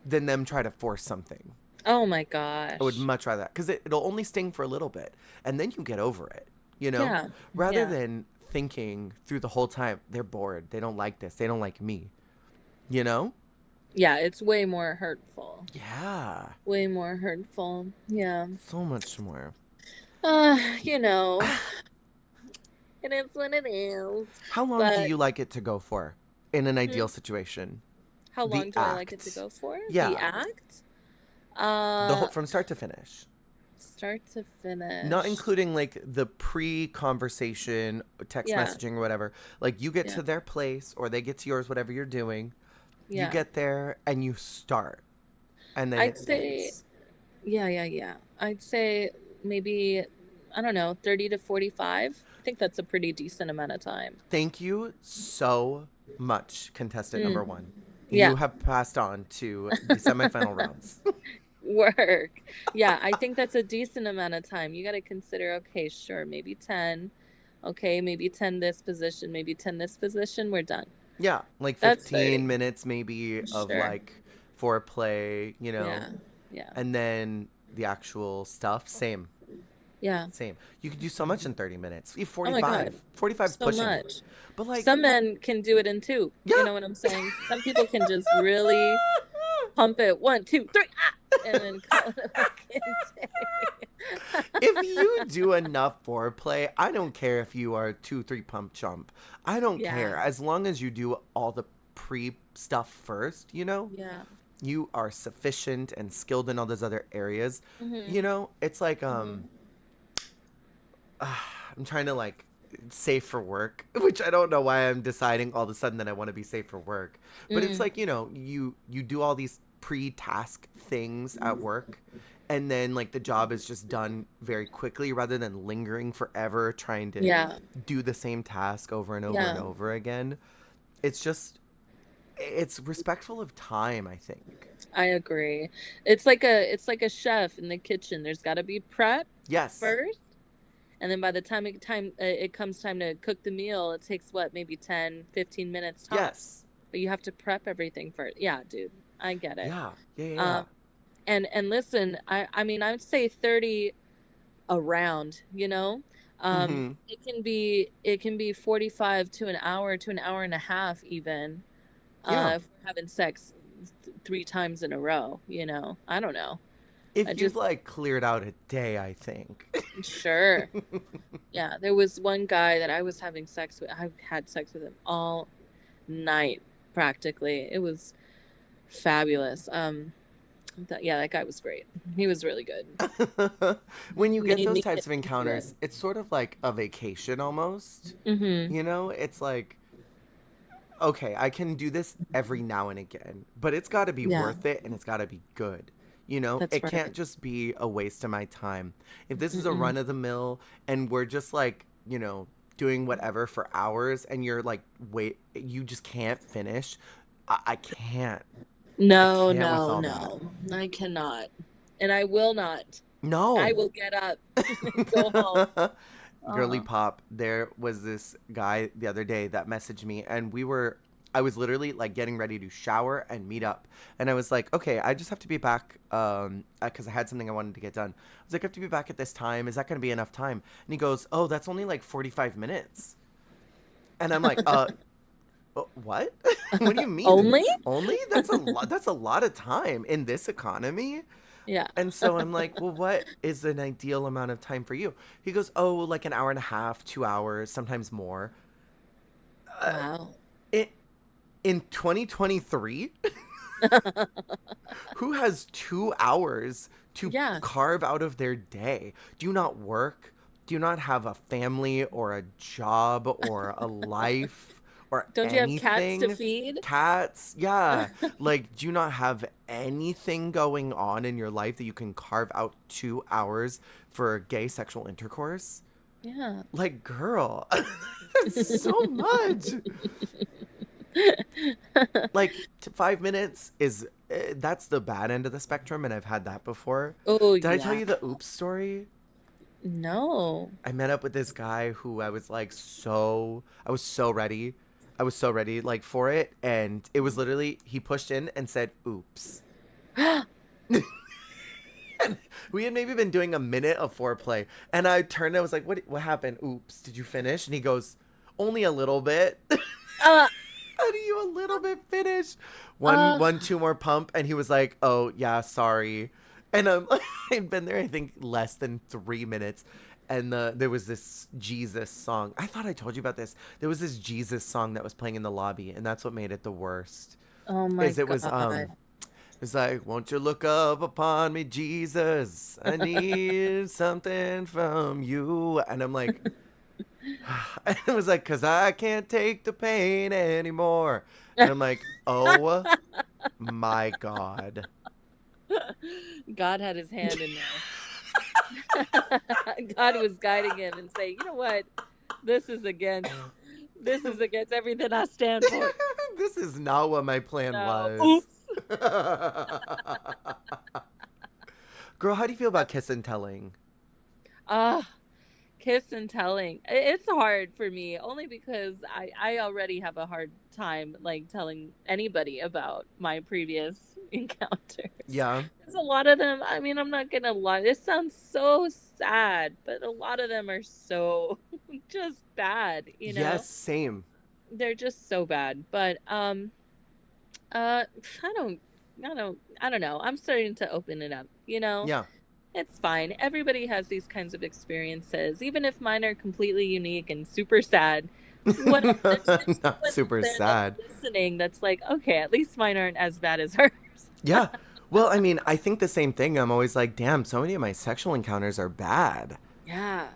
Speaker 1: than them try to force something.
Speaker 2: Oh my
Speaker 1: I would
Speaker 2: gosh.
Speaker 1: much rather that, because it'll only sting for a little bit and then you get over it, you know?
Speaker 2: Yeah.
Speaker 1: Rather
Speaker 2: Yeah.
Speaker 1: than thinking through the whole time, they're bored, they don't like this, they don't like me, you know?
Speaker 2: Yeah, it's way more hurtful.
Speaker 1: Yeah,
Speaker 2: Way more hurtful. Yeah.
Speaker 1: so much more.
Speaker 2: You know, it is what it is.
Speaker 1: How long do
Speaker 2: But
Speaker 1: you like it to go for in an ideal
Speaker 2: hmm,
Speaker 1: situation?
Speaker 2: how
Speaker 1: The
Speaker 2: long do I like it to
Speaker 1: act.
Speaker 2: go for? The
Speaker 1: Yeah.
Speaker 2: act?
Speaker 1: The whole,
Speaker 2: Uh,
Speaker 1: from start to finish.
Speaker 2: start to
Speaker 1: Not
Speaker 2: finish.
Speaker 1: including like the pre-conversation, text
Speaker 2: Yeah.
Speaker 1: messaging or whatever. Like, you get
Speaker 2: Yeah.
Speaker 1: to their place or they get to yours, whatever you're doing. You
Speaker 2: Yeah.
Speaker 1: get there and you start, and then
Speaker 2: I'd
Speaker 1: it
Speaker 2: say,
Speaker 1: ends.
Speaker 2: yeah, yeah, yeah. I'd say maybe, I don't know, 30 to 45. I think that's a pretty decent amount of time.
Speaker 1: Thank you so much, contestant number
Speaker 2: Mm,
Speaker 1: one.
Speaker 2: yeah.
Speaker 1: You have passed on to the semifinal rounds.
Speaker 2: Work. Yeah, I think that's a decent amount of time. You got to consider, okay, sure, maybe 10. Okay, maybe 10 this position, maybe 10 this position. We're done.
Speaker 1: Yeah, like
Speaker 2: That's
Speaker 1: 15
Speaker 2: 30.
Speaker 1: minutes maybe of
Speaker 2: Sure.
Speaker 1: like foreplay,
Speaker 2: Yeah. Yeah.
Speaker 1: and then the actual stuff, same.
Speaker 2: Yeah.
Speaker 1: Same. You could do so much in 30 minutes.
Speaker 2: Oh my God.
Speaker 1: 45. 45's
Speaker 2: So
Speaker 1: pushing it.
Speaker 2: much.
Speaker 1: But like,
Speaker 2: Some men can do it in two.
Speaker 1: yeah.
Speaker 2: You know what I'm saying? Some people can just really pump it. One, two, three, ah, and then call it a fucking day.
Speaker 1: If you do enough foreplay, I don't care if you are 2, 3 pump chump. I don't
Speaker 2: Yeah.
Speaker 1: care. As long as you do all the pre stuff first,
Speaker 2: Yeah.
Speaker 1: you are sufficient and skilled in all those other areas.
Speaker 2: Hmm.
Speaker 1: It's like
Speaker 2: Hmm.
Speaker 1: I'm trying to like safe for work, which I don't know why I'm deciding all of a sudden that I want to be safe for work. But it's
Speaker 2: Mm.
Speaker 1: like, you do all these pre-task things at work, and then like the job is just done very quickly rather than lingering forever trying to
Speaker 2: Yeah.
Speaker 1: do the same task over and over and
Speaker 2: Yeah.
Speaker 1: over again. It's respectful of time, I think.
Speaker 2: I agree. It's like a chef in the kitchen. There's got to be prep
Speaker 1: Yes.
Speaker 2: first, and then by the it comes time to cook the meal, it takes what, maybe 10, 15 minutes tops.
Speaker 1: Yes.
Speaker 2: But you have to prep everything first. Yeah, dude. I get it.
Speaker 1: Yeah. Yeah. Yeah. Yeah.
Speaker 2: Um and listen, I mean, I would say 30 around,
Speaker 1: Mm-hmm.
Speaker 2: it can be 45 to an hour and a half even,
Speaker 1: Yeah.
Speaker 2: if we're having sex 3 times in a row, I don't know. I
Speaker 1: If you've
Speaker 2: just
Speaker 1: like cleared out a day, I think.
Speaker 2: Sure. Yeah, there was one guy that I was having sex with. I had sex with him all night practically. It was fabulous. Yeah, that guy was great. He was really good.
Speaker 1: When you get
Speaker 2: Made
Speaker 1: those
Speaker 2: me get
Speaker 1: types of
Speaker 2: into it.
Speaker 1: encounters, it's sort of like a vacation almost.
Speaker 2: Mm-hmm.
Speaker 1: It's like, okay, I can do this every now and again, but it's got to be
Speaker 2: Yeah,
Speaker 1: worth it and it's got to be good.
Speaker 2: that's
Speaker 1: It can't
Speaker 2: right.
Speaker 1: just be a waste of my time. If this is a
Speaker 2: Mm-mm.
Speaker 1: run of the mill and we're just like, doing whatever for hours and you're like, wait, you just can't finish. I can't. I
Speaker 2: No,
Speaker 1: can't with
Speaker 2: no,
Speaker 1: all that.
Speaker 2: no. I cannot. And I will not. I
Speaker 1: No.
Speaker 2: will get up and go home.
Speaker 1: Girly
Speaker 2: Uh-huh.
Speaker 1: pop, there was this guy the other day that messaged me, and I was literally like getting ready to shower and meet up. And I was like, okay, I just have to be back because I had something I wanted to get done. I was like, I have to be back at this time. Is that going to be enough time? And he goes, oh, that's only like 45 minutes. And I'm like, what? What do you mean?
Speaker 2: Only?
Speaker 1: Only? That's a lot. That's a lot of time in this economy.
Speaker 2: Yeah.
Speaker 1: And so I'm like, well, what is an ideal amount of time for you? He goes, oh, like an hour and a half, 2 hours, sometimes more.
Speaker 2: Wow.
Speaker 1: It, in 2023, who has 2 hours to
Speaker 2: Yeah.
Speaker 1: carve out of their day? Do you not work? Do you not have a family or a job or a life or
Speaker 2: Don't you have cats to
Speaker 1: anything?
Speaker 2: feed?
Speaker 1: Cats? Yeah. Like, do you not have anything going on in your life that you can carve out 2 hours for gay sexual intercourse?
Speaker 2: Yeah.
Speaker 1: Like, girl, that's so much. Like 5 minutes is that's the bad end of the spectrum, and I've had that before.
Speaker 2: Oh,
Speaker 1: Did I tell
Speaker 2: yeah.
Speaker 1: you the oops story?
Speaker 2: No.
Speaker 1: I met up with this guy who I was like I was so ready. I was so ready like for it, and it was literally he pushed in and said oops. And we had maybe been doing a minute of foreplay, and I turned and I was like, what happened? Oops, did you finish? And he goes, only a little bit.
Speaker 2: Uh,
Speaker 1: How do you a little bit finish?
Speaker 2: uh,
Speaker 1: 2 more pump, and he was like, "Oh yeah, sorry." And I'd been there, I think, less than 3 minutes, and there was this Jesus song. I thought I told you about this. There was this Jesus song that was playing in the lobby, and that's what made it the worst.
Speaker 2: oh my
Speaker 1: Is it was
Speaker 2: God.
Speaker 1: it's like, won't you look up upon me, Jesus? I need something from you. And I'm like, And it was like, because I can't take the pain anymore. And I'm like, oh my God.
Speaker 2: God had his hand in there. God was guiding him and saying, you know what? This is against everything I stand for.
Speaker 1: This is not what my plan
Speaker 2: No.
Speaker 1: was.
Speaker 2: Oops.
Speaker 1: Girl, how do you feel about kiss and telling?
Speaker 2: Ah, kiss and telling. It's hard for me only because I already have a hard time like telling anybody about my previous encounters.
Speaker 1: Yeah.
Speaker 2: There's a lot of them. I mean, I'm not gonna lie. This sounds so sad, but a lot of them are so just bad, you
Speaker 1: Yes,
Speaker 2: know?
Speaker 1: same.
Speaker 2: They're just so bad. But I don't I don't know. I'm starting to open it up, you know?
Speaker 1: Yeah.
Speaker 2: It's fine. Everybody has these kinds of experiences, even if mine are completely unique and super sad. Whatever. There's
Speaker 1: Not
Speaker 2: someone
Speaker 1: super
Speaker 2: there that's
Speaker 1: sad.
Speaker 2: listening that's like, okay, at least mine aren't as bad as hers.
Speaker 1: Yeah. Well, I mean, I think the same thing. I'm always like, damn, so many of my sexual encounters are bad.
Speaker 2: Yeah.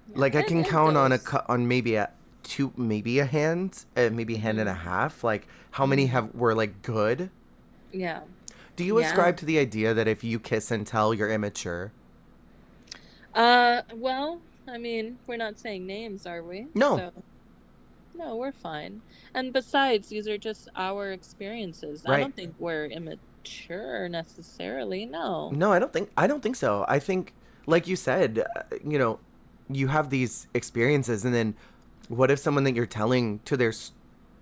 Speaker 2: Yeah.
Speaker 1: Like I can
Speaker 2: It
Speaker 1: count on
Speaker 2: goes.
Speaker 1: on maybe a two, maybe a hand, maybe a hand and a
Speaker 2: Hmm.
Speaker 1: half. Like how many
Speaker 2: Hmm.
Speaker 1: have were like good?
Speaker 2: Yeah.
Speaker 1: Do you
Speaker 2: Yeah.
Speaker 1: ascribe to the idea that if you kiss and tell, you're immature?
Speaker 2: Well, I mean, we're not saying names, are we?
Speaker 1: No.
Speaker 2: So, no, we're fine. And besides, these are just our experiences. I
Speaker 1: Right.
Speaker 2: don't think we're immature necessarily. No.
Speaker 1: No, I don't think so. I think like you said, you have these experiences and then what if someone that you're telling to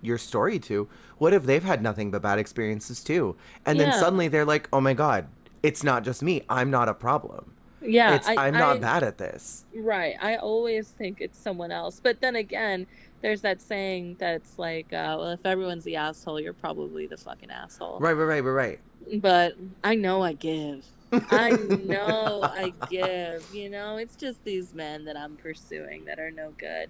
Speaker 1: your story to, what if they've had nothing but bad experiences too? And then
Speaker 2: Yeah.
Speaker 1: suddenly they're like, "Oh my God, it's not just me. I'm not a problem.
Speaker 2: Yeah,
Speaker 1: I'm not bad at this."
Speaker 2: right. I always think it's someone else. But then again, there's that saying that's like, well, if everyone's the asshole, you're probably the fucking asshole.
Speaker 1: Right.
Speaker 2: But I know I give. I know I give, you know? It's just these men that I'm pursuing that are no good,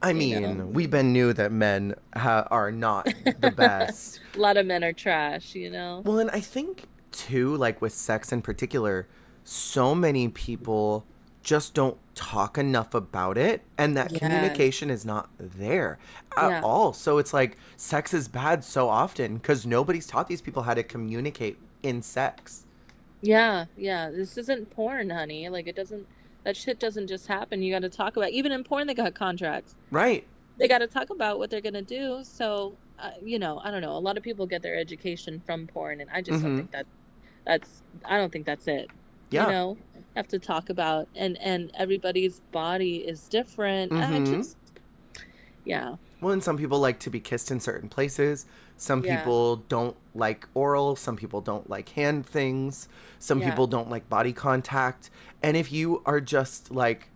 Speaker 1: I
Speaker 2: you know?
Speaker 1: mean, we've been knew that men are not the
Speaker 2: A
Speaker 1: best.
Speaker 2: lot of men are trash, you know?
Speaker 1: Well, and I think too, like with sex in particular, so many people just don't talk enough about it, and that
Speaker 2: Yes.
Speaker 1: communication is not there at
Speaker 2: Yeah.
Speaker 1: all. So it's like sex is bad so often because nobody's taught these people how to communicate in sex.
Speaker 2: Yeah, yeah. This isn't porn, honey. Like, it doesn't, that shit doesn't just happen. You got to talk about, even in porn, they got contracts.
Speaker 1: Right.
Speaker 2: They got to talk about what they're going to do. So, I don't know. A lot of people get their education from porn, and I just don't
Speaker 1: Mm-hmm.
Speaker 2: think I don't think that's it. You
Speaker 1: Yeah.
Speaker 2: know, have to talk about, and everybody's body is different.
Speaker 1: Mm-hmm.
Speaker 2: Yeah,
Speaker 1: Well, and some people like to be kissed in certain places. Some
Speaker 2: yeah,
Speaker 1: people don't like oral. Some people don't like hand things. Some
Speaker 2: yeah,
Speaker 1: people don't like body contact. And if you are just like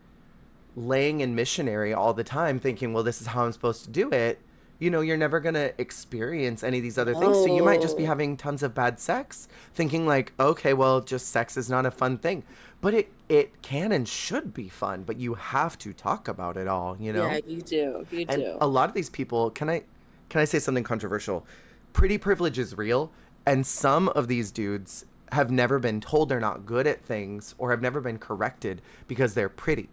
Speaker 1: laying in missionary all the time thinking, well, this is how I'm supposed to do it, you're never going to experience any of these other things. So you might just be
Speaker 2: no,
Speaker 1: having tons of bad sex, thinking like, okay, well, just sex is not a fun thing. But it can and should be fun, but you have to talk about it all, you
Speaker 2: yeah,
Speaker 1: know?
Speaker 2: you
Speaker 1: And
Speaker 2: do.
Speaker 1: a lot of these people, can I say something controversial? Pretty privilege is real, and some of these dudes have never been told they're not good at things or have never been corrected because they're pretty.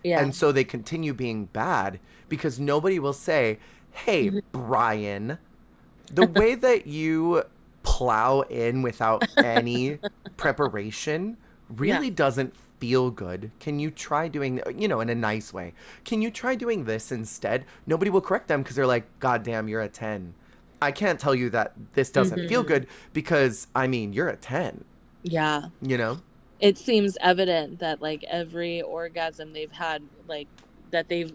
Speaker 2: Yeah,
Speaker 1: And so they continue being bad because nobody will say, "Hey,
Speaker 2: mhm.
Speaker 1: Brian, the way that you plow in without any preparation
Speaker 2: Yeah.
Speaker 1: really doesn't feel good. Can you try doing, in a nice way? Can you try doing this instead?" Nobody will correct them because they're like, "God damn, you're a 10. I can't tell you that this doesn't feel
Speaker 2: Hmm.
Speaker 1: good because, I mean, you're a 10,
Speaker 2: Yeah.
Speaker 1: you know?"
Speaker 2: It seems evident that like every orgasm they've had, like that they've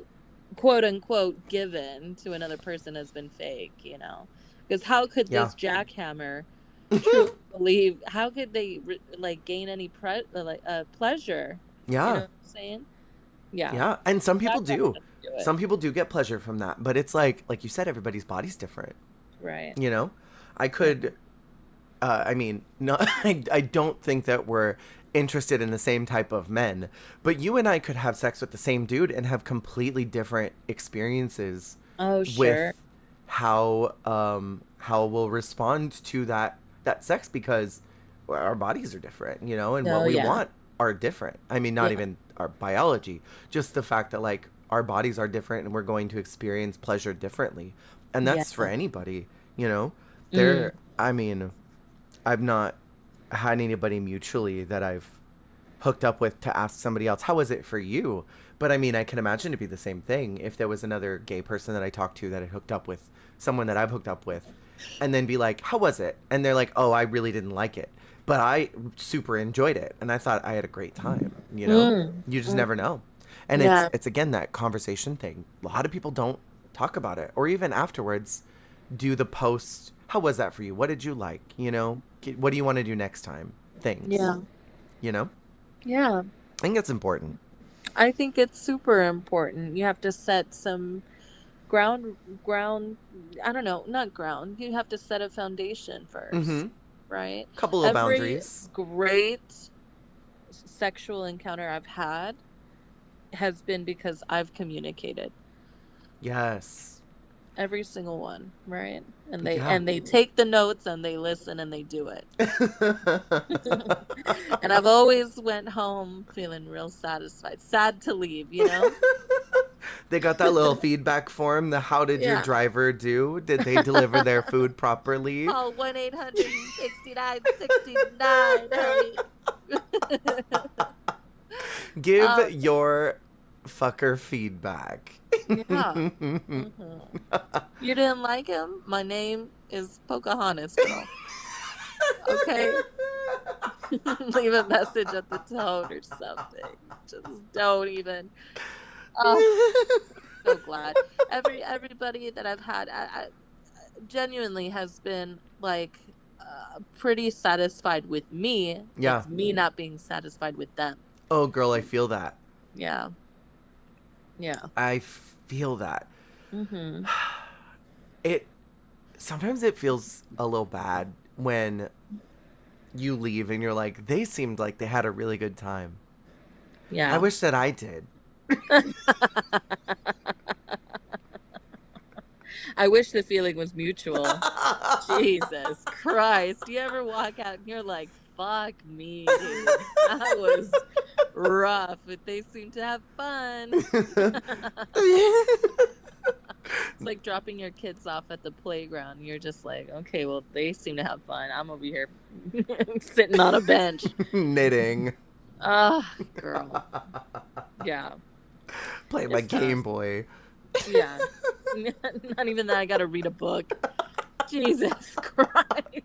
Speaker 2: quote unquote given to another person has been fake, you know? Because how could
Speaker 1: Yeah.
Speaker 2: this jackhammer truly believe? How could they like gain any pleasure? You know
Speaker 1: Yeah.
Speaker 2: what I'm saying? Yeah,
Speaker 1: Yeah. And some people
Speaker 2: jackhammer
Speaker 1: do.
Speaker 2: doesn't do it.
Speaker 1: Some people do get pleasure from that. But it's like you said, everybody's body's different,
Speaker 2: Right.
Speaker 1: you know? I
Speaker 2: Yeah.
Speaker 1: could I mean, no, I don't think that we're interested in the same type of men, but you and I could have sex with the same dude and have completely different experiences
Speaker 2: Oh, sure.
Speaker 1: with how we'll respond to that sex because our bodies are different, and what
Speaker 2: Oh,
Speaker 1: we
Speaker 2: yeah.
Speaker 1: want are different. I mean, not
Speaker 2: Yeah.
Speaker 1: even our biology, just the fact that like our bodies are different and we're going to experience pleasure differently. And
Speaker 2: Yeah.
Speaker 1: that's for anybody, you know?
Speaker 2: Mm.
Speaker 1: I mean, I've not had anybody mutually that I've hooked up with to ask somebody else, how was it for you? But I mean, I can imagine it'd be the same thing if there was another gay person that I talked to that I hooked up with someone that I've hooked up with, and then be like, how was it? And they're like, oh, I really didn't like it, but I super enjoyed it and I thought I had a great time, you know?
Speaker 2: Mm.
Speaker 1: You just
Speaker 2: Mm.
Speaker 1: never know. And
Speaker 2: Yeah.
Speaker 1: it's again that conversation thing. A lot of people don't talk about it, or even afterwards do the post, how was that for you? What did you like? You know, what do you want to do next time? Things,
Speaker 2: Yeah.
Speaker 1: you know?
Speaker 2: Yeah.
Speaker 1: I think it's important.
Speaker 2: I think it's super important. You have to set some ground I don't know, not ground. You have to set a foundation first,
Speaker 1: Mm-hmm.
Speaker 2: right?
Speaker 1: Couple of
Speaker 2: Every
Speaker 1: boundaries.
Speaker 2: great sexual encounter I've had has been because I've communicated.
Speaker 1: Yes.
Speaker 2: Every single one, right? And
Speaker 1: Yeah.
Speaker 2: they take the notes and they listen and they do it. And I've always went home feeling real satisfied. Sad to leave, you know?
Speaker 1: They got that little feedback form. The how did your
Speaker 2: Yeah.
Speaker 1: driver do? Did they deliver their food properly?
Speaker 2: Call 1-800-69-69. Hey.
Speaker 1: Give your fucker feedback.
Speaker 2: Yeah. Mm-hmm. You didn't like him? My name is Pocahontas, girl. Okay? Leave a message at the tone or something. Just don't even. Oh, so glad. Everybody that I've had, I genuinely has been like pretty satisfied with me.
Speaker 1: Yeah.
Speaker 2: It's me not being satisfied with them.
Speaker 1: Oh, girl, I feel that.
Speaker 2: Yeah. Yeah.
Speaker 1: I feel that.
Speaker 2: Mm-hmm.
Speaker 1: Sometimes it feels a little bad when you leave and you're like, they seemed like they had a really good time.
Speaker 2: Yeah.
Speaker 1: I wish that I did.
Speaker 2: I wish the feeling was mutual. Jesus Christ. Do you ever walk out and you're like, fuck me, dude. That was rough, but they seem to have fun. It's like dropping your kids off at the playground. You're just like, okay, well, they seem to have fun. I'm over here sitting on a bench.
Speaker 1: Knitting.
Speaker 2: Ah, girl. Yeah.
Speaker 1: Playing my
Speaker 2: It's tough.
Speaker 1: Game Boy.
Speaker 2: Yeah. Not even that. I got to read a book. Jesus Christ.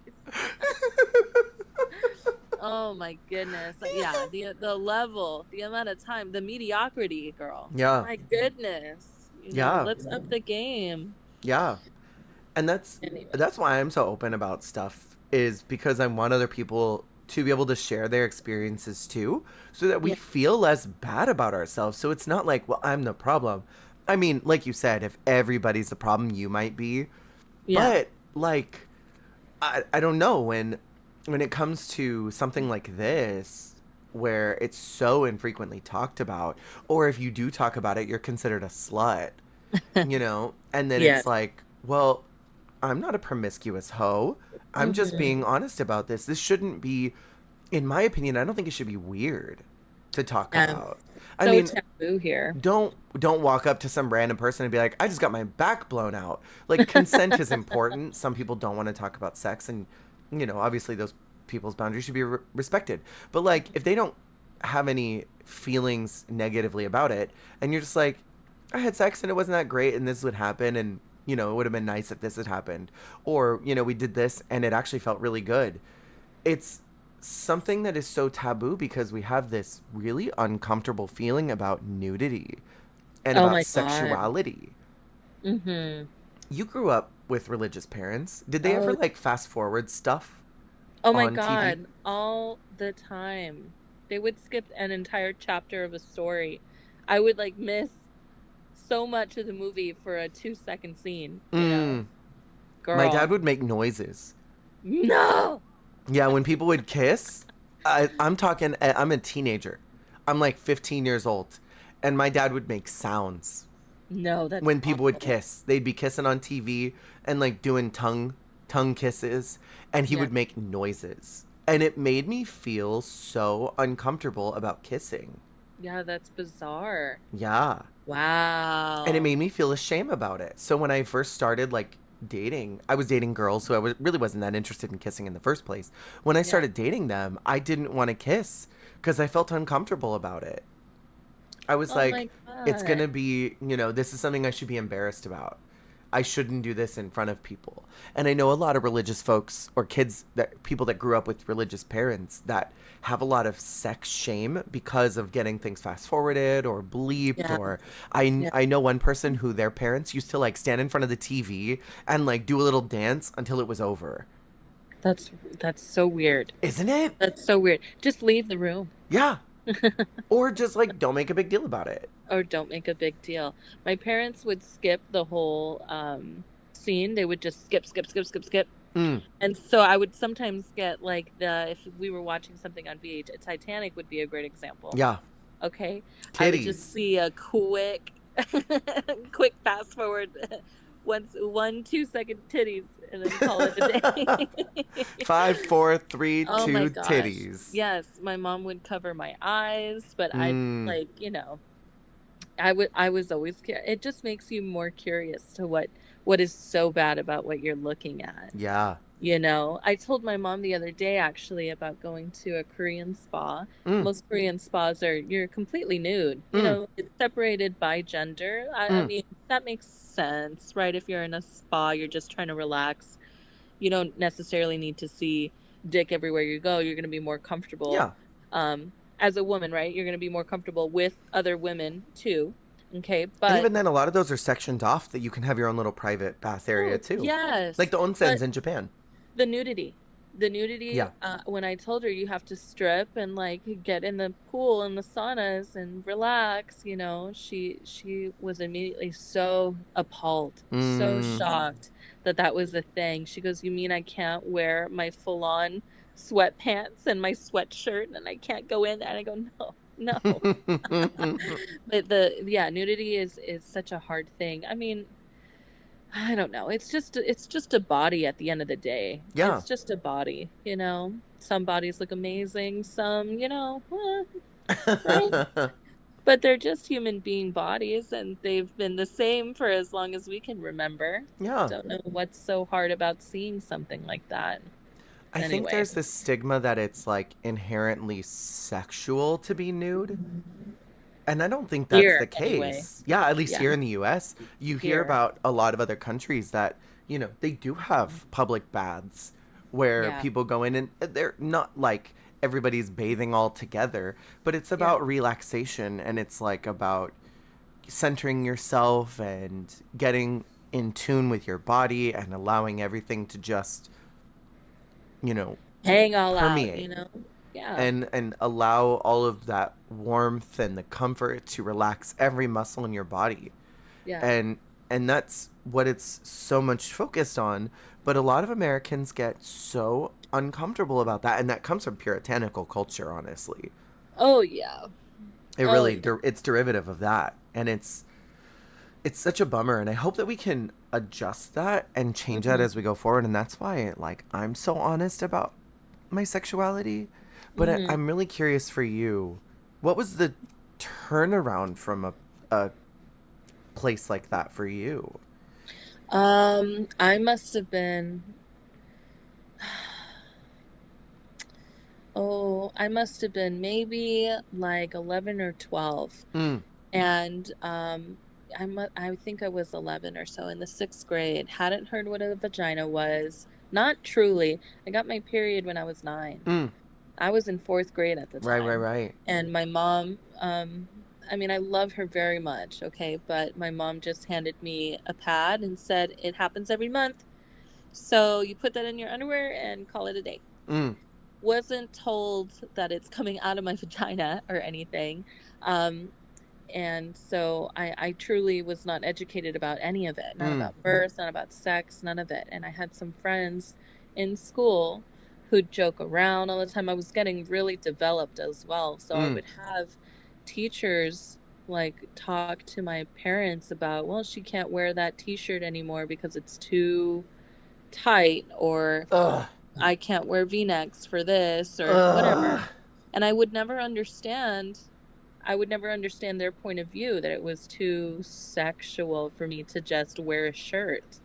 Speaker 2: Oh my goodness. Yeah, the level, the amount of time, the mediocrity, girl.
Speaker 1: Yeah.
Speaker 2: My goodness. You know,
Speaker 1: Yeah.
Speaker 2: let's up the game.
Speaker 1: Yeah. And that's why I'm so open about stuff, is because I want other people to be able to share their experiences too, so that we feel less bad about ourselves. So it's not like, well, I'm the problem. I mean, like you said, if everybody's the problem, you might be.
Speaker 2: Yeah.
Speaker 1: But like, I don't know, when it comes to something like this, where it's so infrequently talked about, or if you do talk about it, you're considered a slut, you know? And then it's like, well, I'm not a promiscuous hoe. I'm just being honest about this. This shouldn't be, in my opinion, I don't think it should be weird to talk about. I mean,
Speaker 2: taboo here.
Speaker 1: Don't walk up to some random person and be like, I just got my back blown out. Like, consent is important. Some people don't want to talk about sex, and, you know, obviously those people's boundaries should be respected. But like, if they don't have any feelings negatively about it, and you're just like, I had sex and it wasn't that great, and this would happen, and, you know, it would have been nice if this had happened, or, you know, we did this and it actually felt really good. It's something that is so taboo because we have this really uncomfortable feeling about nudity and about sexuality.
Speaker 2: Mm-hmm.
Speaker 1: You grew up with religious parents. Did they ever like fast forward stuff?
Speaker 2: Oh my God, TV? All the time. They would skip an entire chapter of a story. I would like miss so much of the movie for a 2-second scene. You know? Girl.
Speaker 1: My dad would make noises.
Speaker 2: No.
Speaker 1: Yeah, when people would kiss, I'm talking, I'm a teenager. I'm like 15 years old. And my dad would make sounds.
Speaker 2: No, that's
Speaker 1: when people would kiss. They'd be kissing on TV and like doing tongue kisses. And he would make noises. And it made me feel so uncomfortable about kissing.
Speaker 2: Yeah, that's bizarre.
Speaker 1: Yeah. And it
Speaker 2: Wow.
Speaker 1: made me feel ashamed about it. So when I first started like dating, I was dating girls who really wasn't that interested in kissing in the first place. When I
Speaker 2: Yeah.
Speaker 1: started dating them, I didn't want to kiss because I felt uncomfortable about it. I was
Speaker 2: Oh
Speaker 1: like,
Speaker 2: my
Speaker 1: it's going
Speaker 2: God.
Speaker 1: to be, this is something I should be embarrassed about. I shouldn't do this in front of people. And I know a lot of religious folks or kids that people that grew up with religious parents that have a lot of sex shame because of getting things fast forwarded or bleeped
Speaker 2: Yeah.
Speaker 1: or
Speaker 2: Yeah.
Speaker 1: I know one person who their parents used to like stand in front of the TV and like do a little dance until it was over.
Speaker 2: That's that's so weird.
Speaker 1: Isn't it?
Speaker 2: That's so weird. Just leave the room.
Speaker 1: Yeah. Or just like don't make a big deal about it.
Speaker 2: Or don't make a big deal. My parents would skip the whole scene. They would just skip, skip, skip, skip, skip.
Speaker 1: Mm,
Speaker 2: And so I would sometimes get like if we were watching something on VH, Titanic would be a great example.
Speaker 1: yeah.
Speaker 2: Okay. I would just
Speaker 1: Titties.
Speaker 2: see a quick quick fast forward once 1 2 second titties and then call it a day.
Speaker 1: 5, 4, 3,
Speaker 2: Oh my
Speaker 1: 2,
Speaker 2: gosh.
Speaker 1: titties.
Speaker 2: Yes, my mom would cover my eyes, but I'd
Speaker 1: Mm,
Speaker 2: like, I was always it just makes you more curious to what is so bad about what you're looking at.
Speaker 1: yeah.
Speaker 2: I told my mom the other day actually about going to a Korean spa.
Speaker 1: Mm,
Speaker 2: Most Korean spas you're completely nude.
Speaker 1: mm,
Speaker 2: It's separated by gender. I
Speaker 1: mm.
Speaker 2: mean, that makes sense, right? If you're in a spa, you're just trying to relax. You don't necessarily need to see dick everywhere you go. You're going to be more comfortable
Speaker 1: Yeah.
Speaker 2: as a woman, right? You're going to be more comfortable with other women too. Okay,
Speaker 1: And
Speaker 2: but
Speaker 1: even then, a lot of those are sectioned off that you can have your own little private bath area
Speaker 2: oh,
Speaker 1: too. Like
Speaker 2: yes.
Speaker 1: the onsens
Speaker 2: But
Speaker 1: in Japan.
Speaker 2: the nudity, the nudity,
Speaker 1: Yeah.
Speaker 2: when I told her you have to strip and like get in the pool and the saunas and relax, she was immediately so appalled, so
Speaker 1: Mm.
Speaker 2: shocked that that was a thing. She goes, "You mean I can't wear my full-on sweatpants and my sweatshirt and I can't go in there?" And I go, "No, no." But yeah, nudity is such a hard thing. I mean, I don't know. It's just a body at the end of the day.
Speaker 1: yeah.
Speaker 2: It's just a body. Some bodies look amazing, some, right? But they're just human being bodies and they've been the same for as long as we can remember.
Speaker 1: yeah.
Speaker 2: Don't know what's so hard about seeing something like that.
Speaker 1: I think
Speaker 2: Anyway,
Speaker 1: there's this stigma that it's like inherently sexual to be nude. And I don't think that's the
Speaker 2: here anyway.
Speaker 1: case. Yeah, at least
Speaker 2: Yeah,
Speaker 1: here in the US, you hear
Speaker 2: here.
Speaker 1: about a lot of other countries that, they do have public baths where
Speaker 2: Yeah.
Speaker 1: people go in and they're not like everybody's bathing all together, but it's
Speaker 2: Yeah.
Speaker 1: about relaxation and it's like about centering yourself and getting in tune with your body and allowing everything to just, you know,
Speaker 2: Hang all out.
Speaker 1: permeate
Speaker 2: Yeah.
Speaker 1: and allow all of that warmth and the comfort to relax every muscle in your body
Speaker 2: Yeah.
Speaker 1: and that's what it's so much focused on, but a lot of Americans get so uncomfortable about that, and that comes from puritanical culture, honestly.
Speaker 2: Oh yeah.
Speaker 1: It
Speaker 2: Oh
Speaker 1: really
Speaker 2: yeah.
Speaker 1: it's derivative of that, and it's such a bummer, and I hope that we can adjust that and change that
Speaker 2: Mhm.
Speaker 1: as we go forward, and that's why like I'm so honest about my sexuality. But
Speaker 2: Mhm.
Speaker 1: I'm really curious for you, what was the turnaround from a place like that for you?
Speaker 2: I must have been, oh, I must have been maybe like 11 or 12.
Speaker 1: Mm,
Speaker 2: And I think I was 11 or so in the 6th grade. Hadn't heard what a vagina was. Not truly. I got my period when I was 9.
Speaker 1: mm,
Speaker 2: I was in 4th grade at the
Speaker 1: right, right,
Speaker 2: time.
Speaker 1: right.
Speaker 2: And my mom, I mean, I love her very much, okay, but my mom just handed me a pad and said, "It happens every month. So you put that in your underwear and call it a day."
Speaker 1: Mm,
Speaker 2: Wasn't told that it's coming out of my vagina or anything. Um, and so I truly was not educated about any of it, not
Speaker 1: mm,
Speaker 2: about birth, not about sex, none of it. And I had some friends in school who'd joke around all the time. I was getting really developed as well. So I
Speaker 1: mm,
Speaker 2: would have teachers like talk to my parents about, well, she can't wear that t-shirt anymore because it's too tight, or
Speaker 1: ugh,
Speaker 2: I can't wear v-necks for this or
Speaker 1: ugh.
Speaker 2: whatever. And I would never understand. I would never understand their point of view, that it was too sexual for me to just wear a shirt.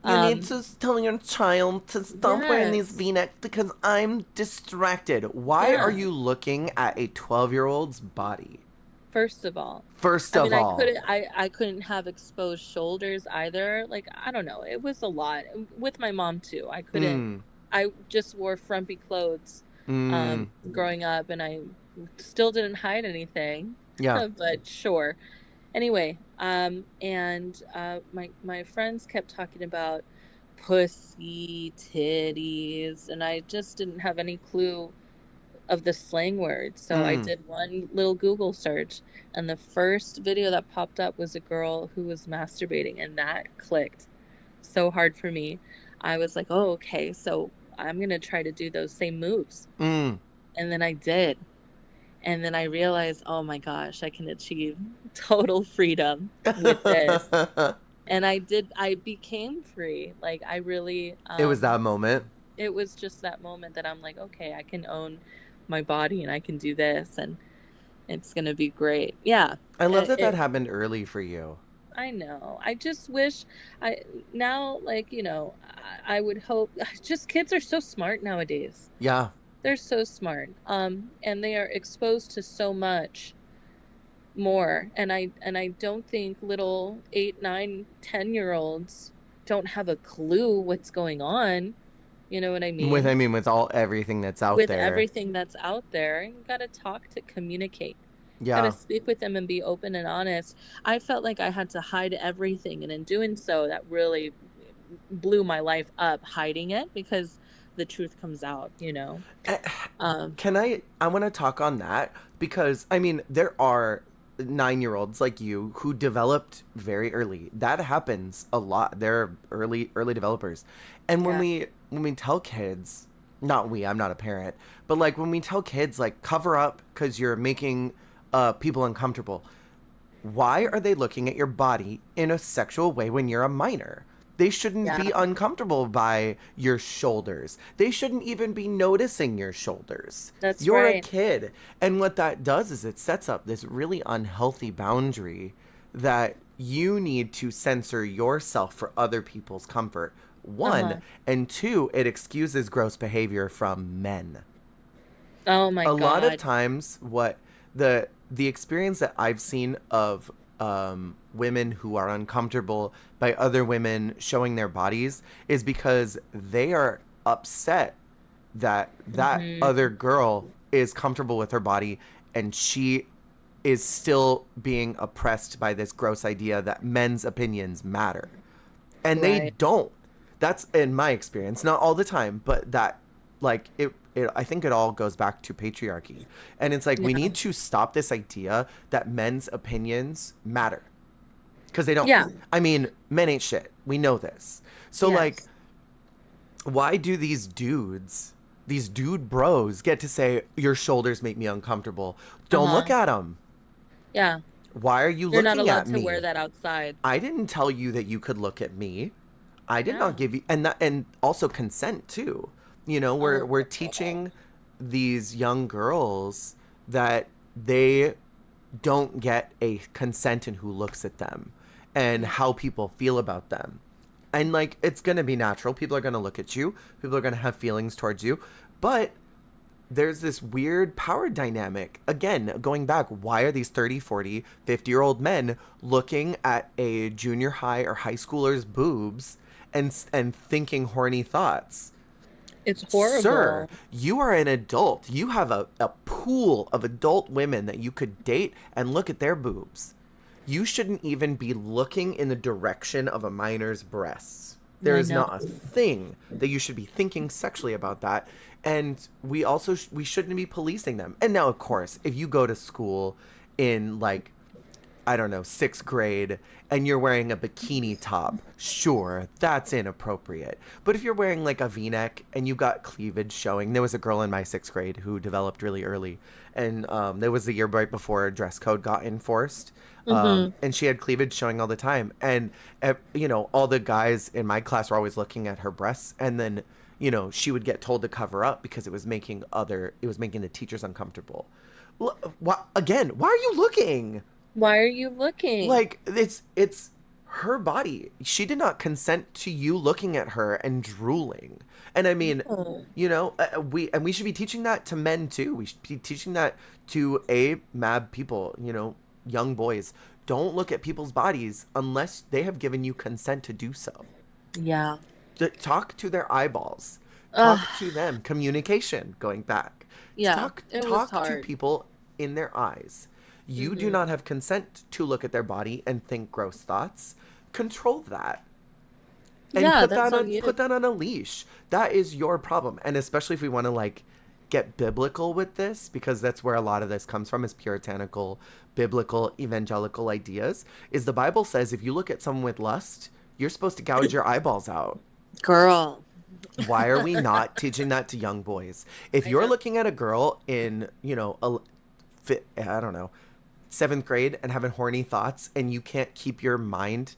Speaker 1: You need
Speaker 2: Um,
Speaker 1: to tell your child to stop wearing these
Speaker 2: yes.
Speaker 1: V-necks because I'm distracted. Why are
Speaker 2: Yeah.
Speaker 1: you looking at a 12-year-old's body?
Speaker 2: First of all,
Speaker 1: First
Speaker 2: I
Speaker 1: of
Speaker 2: mean,
Speaker 1: all.
Speaker 2: I couldn't have exposed shoulders either. Like, I don't know. It was a lot with my mom too. I couldn't,
Speaker 1: Mm,
Speaker 2: I just wore frumpy clothes,
Speaker 1: mm,
Speaker 2: growing up, and I still didn't hide anything,
Speaker 1: yeah.
Speaker 2: but sure. Anyway, and my friends kept talking about pussy, titties, and I just didn't have any clue of the slang words. So I
Speaker 1: Mm.
Speaker 2: did one little Google search, and the first video that popped up was a girl who was masturbating, and that clicked so hard for me. I was like, "Oh, okay, so I'm gonna try to do those same moves."
Speaker 1: Mm.
Speaker 2: And then I did. And then I realized, oh my gosh, I can achieve total freedom with this. And I became free. Like, I really,
Speaker 1: It was that moment.
Speaker 2: it was just that moment that I'm like, okay, I can own my body and I can do this, and it's gonna be great. Yeah.
Speaker 1: I love that that
Speaker 2: It
Speaker 1: happened early for you.
Speaker 2: I know. I just wish I now, like, I would hope, just kids are so smart nowadays.
Speaker 1: Yeah.
Speaker 2: They're so smart. And they are exposed to so much more. And I don't think little 8, 9, 10 year olds don't have a clue what's going on. You know what I mean?
Speaker 1: With all everything that's out
Speaker 2: With
Speaker 1: there.
Speaker 2: everything that's out there, you gotta talk to communicate. Gotta
Speaker 1: Yeah.
Speaker 2: speak with them and be open and honest. I felt like I had to hide everything, and in doing so, that really blew my life up, hiding it, because the truth comes out.
Speaker 1: Eh,
Speaker 2: Um,
Speaker 1: I want to talk on that because I mean there are 9-year-olds like you who developed very early. That happens a lot. They're early developers. And
Speaker 2: yeah.
Speaker 1: when we tell kids, not we, I'm not a parent, but like when we tell kids like cover up cuz you're making people uncomfortable. Why are they looking at your body in a sexual way when you're a minor? They shouldn't
Speaker 2: Yeah,
Speaker 1: be uncomfortable by your shoulders. They shouldn't even be noticing your shoulders.
Speaker 2: that's
Speaker 1: You're a
Speaker 2: right.
Speaker 1: kid. And what that does is it sets up this really unhealthy boundary that you need to censor yourself for other people's comfort. One,
Speaker 2: Uh-huh.
Speaker 1: and two, it excuses gross behavior from men.
Speaker 2: Oh my
Speaker 1: A lot of
Speaker 2: God.
Speaker 1: times what the experience that I've seen of women who are uncomfortable by other women showing their bodies is because they are upset that that
Speaker 2: Hmm.
Speaker 1: other girl is comfortable with her body and she is still being oppressed by this gross idea that men's opinions matter, and they
Speaker 2: Right.
Speaker 1: don't. That's in my experience, not all the time, but that like it I think it all goes back to patriarchy. And it's like we
Speaker 2: Yeah.
Speaker 1: need to stop this idea that men's opinions matter because they don't.
Speaker 2: Yeah.
Speaker 1: I mean, men ain't shit. We know this. So like
Speaker 2: Yes.
Speaker 1: why do these dude bros get to say your shoulders make me uncomfortable? Don't look
Speaker 2: Uh-huh.
Speaker 1: at them.
Speaker 2: Yeah.
Speaker 1: Why are you
Speaker 2: You're not
Speaker 1: looking
Speaker 2: allowed
Speaker 1: at
Speaker 2: to wear
Speaker 1: me?
Speaker 2: that outside.
Speaker 1: I didn't tell you that you could look at me. I did not
Speaker 2: No.
Speaker 1: give you, and also consent too. You know,
Speaker 2: Oh,
Speaker 1: we're
Speaker 2: girl.
Speaker 1: teaching these young girls that they don't get a consent in who looks at them and
Speaker 2: Mm.
Speaker 1: how people feel about them. And like it's going to be natural. People are going to look at you. People are going to have feelings towards you. But there's this weird power dynamic. Again, going back, why are these 30, 40, 50-year-old men looking at a junior high or high schooler's boobs and thinking horny thoughts?
Speaker 2: It's
Speaker 1: Sir,
Speaker 2: horrible.
Speaker 1: you are an adult. You have a pool of adult women that you could date and look at their boobs. You shouldn't even be looking in the direction of a minor's breasts. There
Speaker 2: I
Speaker 1: is
Speaker 2: know.
Speaker 1: not a thing that you should be thinking sexually about that. And we also we shouldn't be policing them. And now, of course, if you go to school in like I don't know, 6th grade, and you're wearing a bikini top, sure, that's inappropriate. But if you're wearing like a v-neck and you got cleavage showing, there was a girl in my 6th grade who developed really early, and there was the year right before dress code got enforced.
Speaker 2: Mm-hmm.
Speaker 1: And she had cleavage showing all the time, and you know all the guys in my class were always looking at her breasts, and then she would get told to cover up because it was making the teachers uncomfortable. Again, why are you looking?
Speaker 2: Why are you looking?
Speaker 1: Like, it's her body. She did not consent to you looking at her and drooling. And I mean,
Speaker 2: Oh,
Speaker 1: we should be teaching that to men too. We should be teaching that to mab people, young boys. Don't look at people's bodies unless they have given you consent to do so.
Speaker 2: yeah.
Speaker 1: Talk to their eyeballs.
Speaker 2: Ugh,
Speaker 1: Talk to them. Communication, going back.
Speaker 2: yeah,
Speaker 1: Talk
Speaker 2: it was
Speaker 1: talk to
Speaker 2: hard.
Speaker 1: people in their eyes. You do
Speaker 2: Hmm.
Speaker 1: not have consent to look at their body and think gross thoughts. Control that. And
Speaker 2: Yeah, that's on you.
Speaker 1: put that on a leash. That is your problem. And especially if we want to like get biblical with this, because that's where a lot of this comes from, is puritanical, biblical, evangelical ideas. Is the Bible says if you look at someone with lust, you're supposed to gouge your eyeballs out.
Speaker 2: Girl.
Speaker 1: Why are we not teaching that to young boys? If
Speaker 2: I
Speaker 1: you're
Speaker 2: know.
Speaker 1: looking at a girl in, I don't know, 7th grade and having horny thoughts, and you can't keep your mind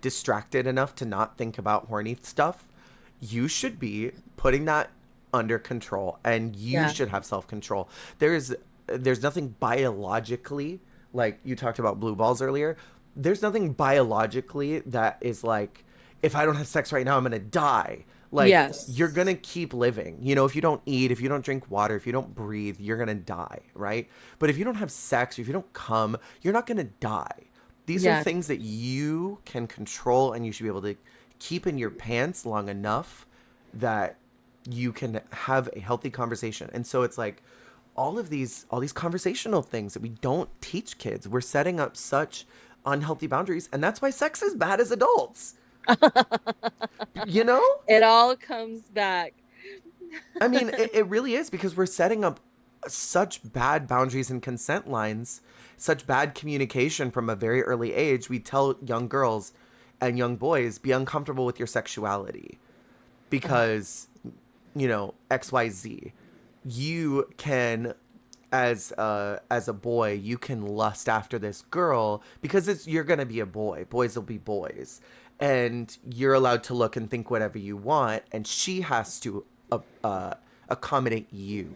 Speaker 1: distracted enough to not think about horny stuff, you should be putting that under control, and you
Speaker 2: Yeah.
Speaker 1: should have self-control. There's nothing biologically, like you talked about blue balls earlier. There's nothing biologically that is like, if I don't have sex right now, I'm gonna die. Like, you're
Speaker 2: Yes.
Speaker 1: gonna keep living. If you don't eat, if you don't drink water, if you don't breathe, you're gonna die, right? But if you don't have sex, if you don't come, you're not gonna die. These are
Speaker 2: Yeah.
Speaker 1: things that you can control, and you should be able to keep in your pants long enough that you can have a healthy conversation. And so it's like all these conversational things that we don't teach kids. We're setting up such unhealthy boundaries, and that's why sex is bad as adults. You know?
Speaker 2: It all comes back.
Speaker 1: I mean, it really is, because we're setting up such bad boundaries and consent lines, such bad communication from a very early age. We tell young girls and young boys, be uncomfortable with your sexuality
Speaker 2: Ugh.
Speaker 1: because, XYZ. You can, as a boy, you can lust after this girl because you're gonna be a boy. Boys will be boys, and you're allowed to look and think whatever you want, and she has to accommodate you.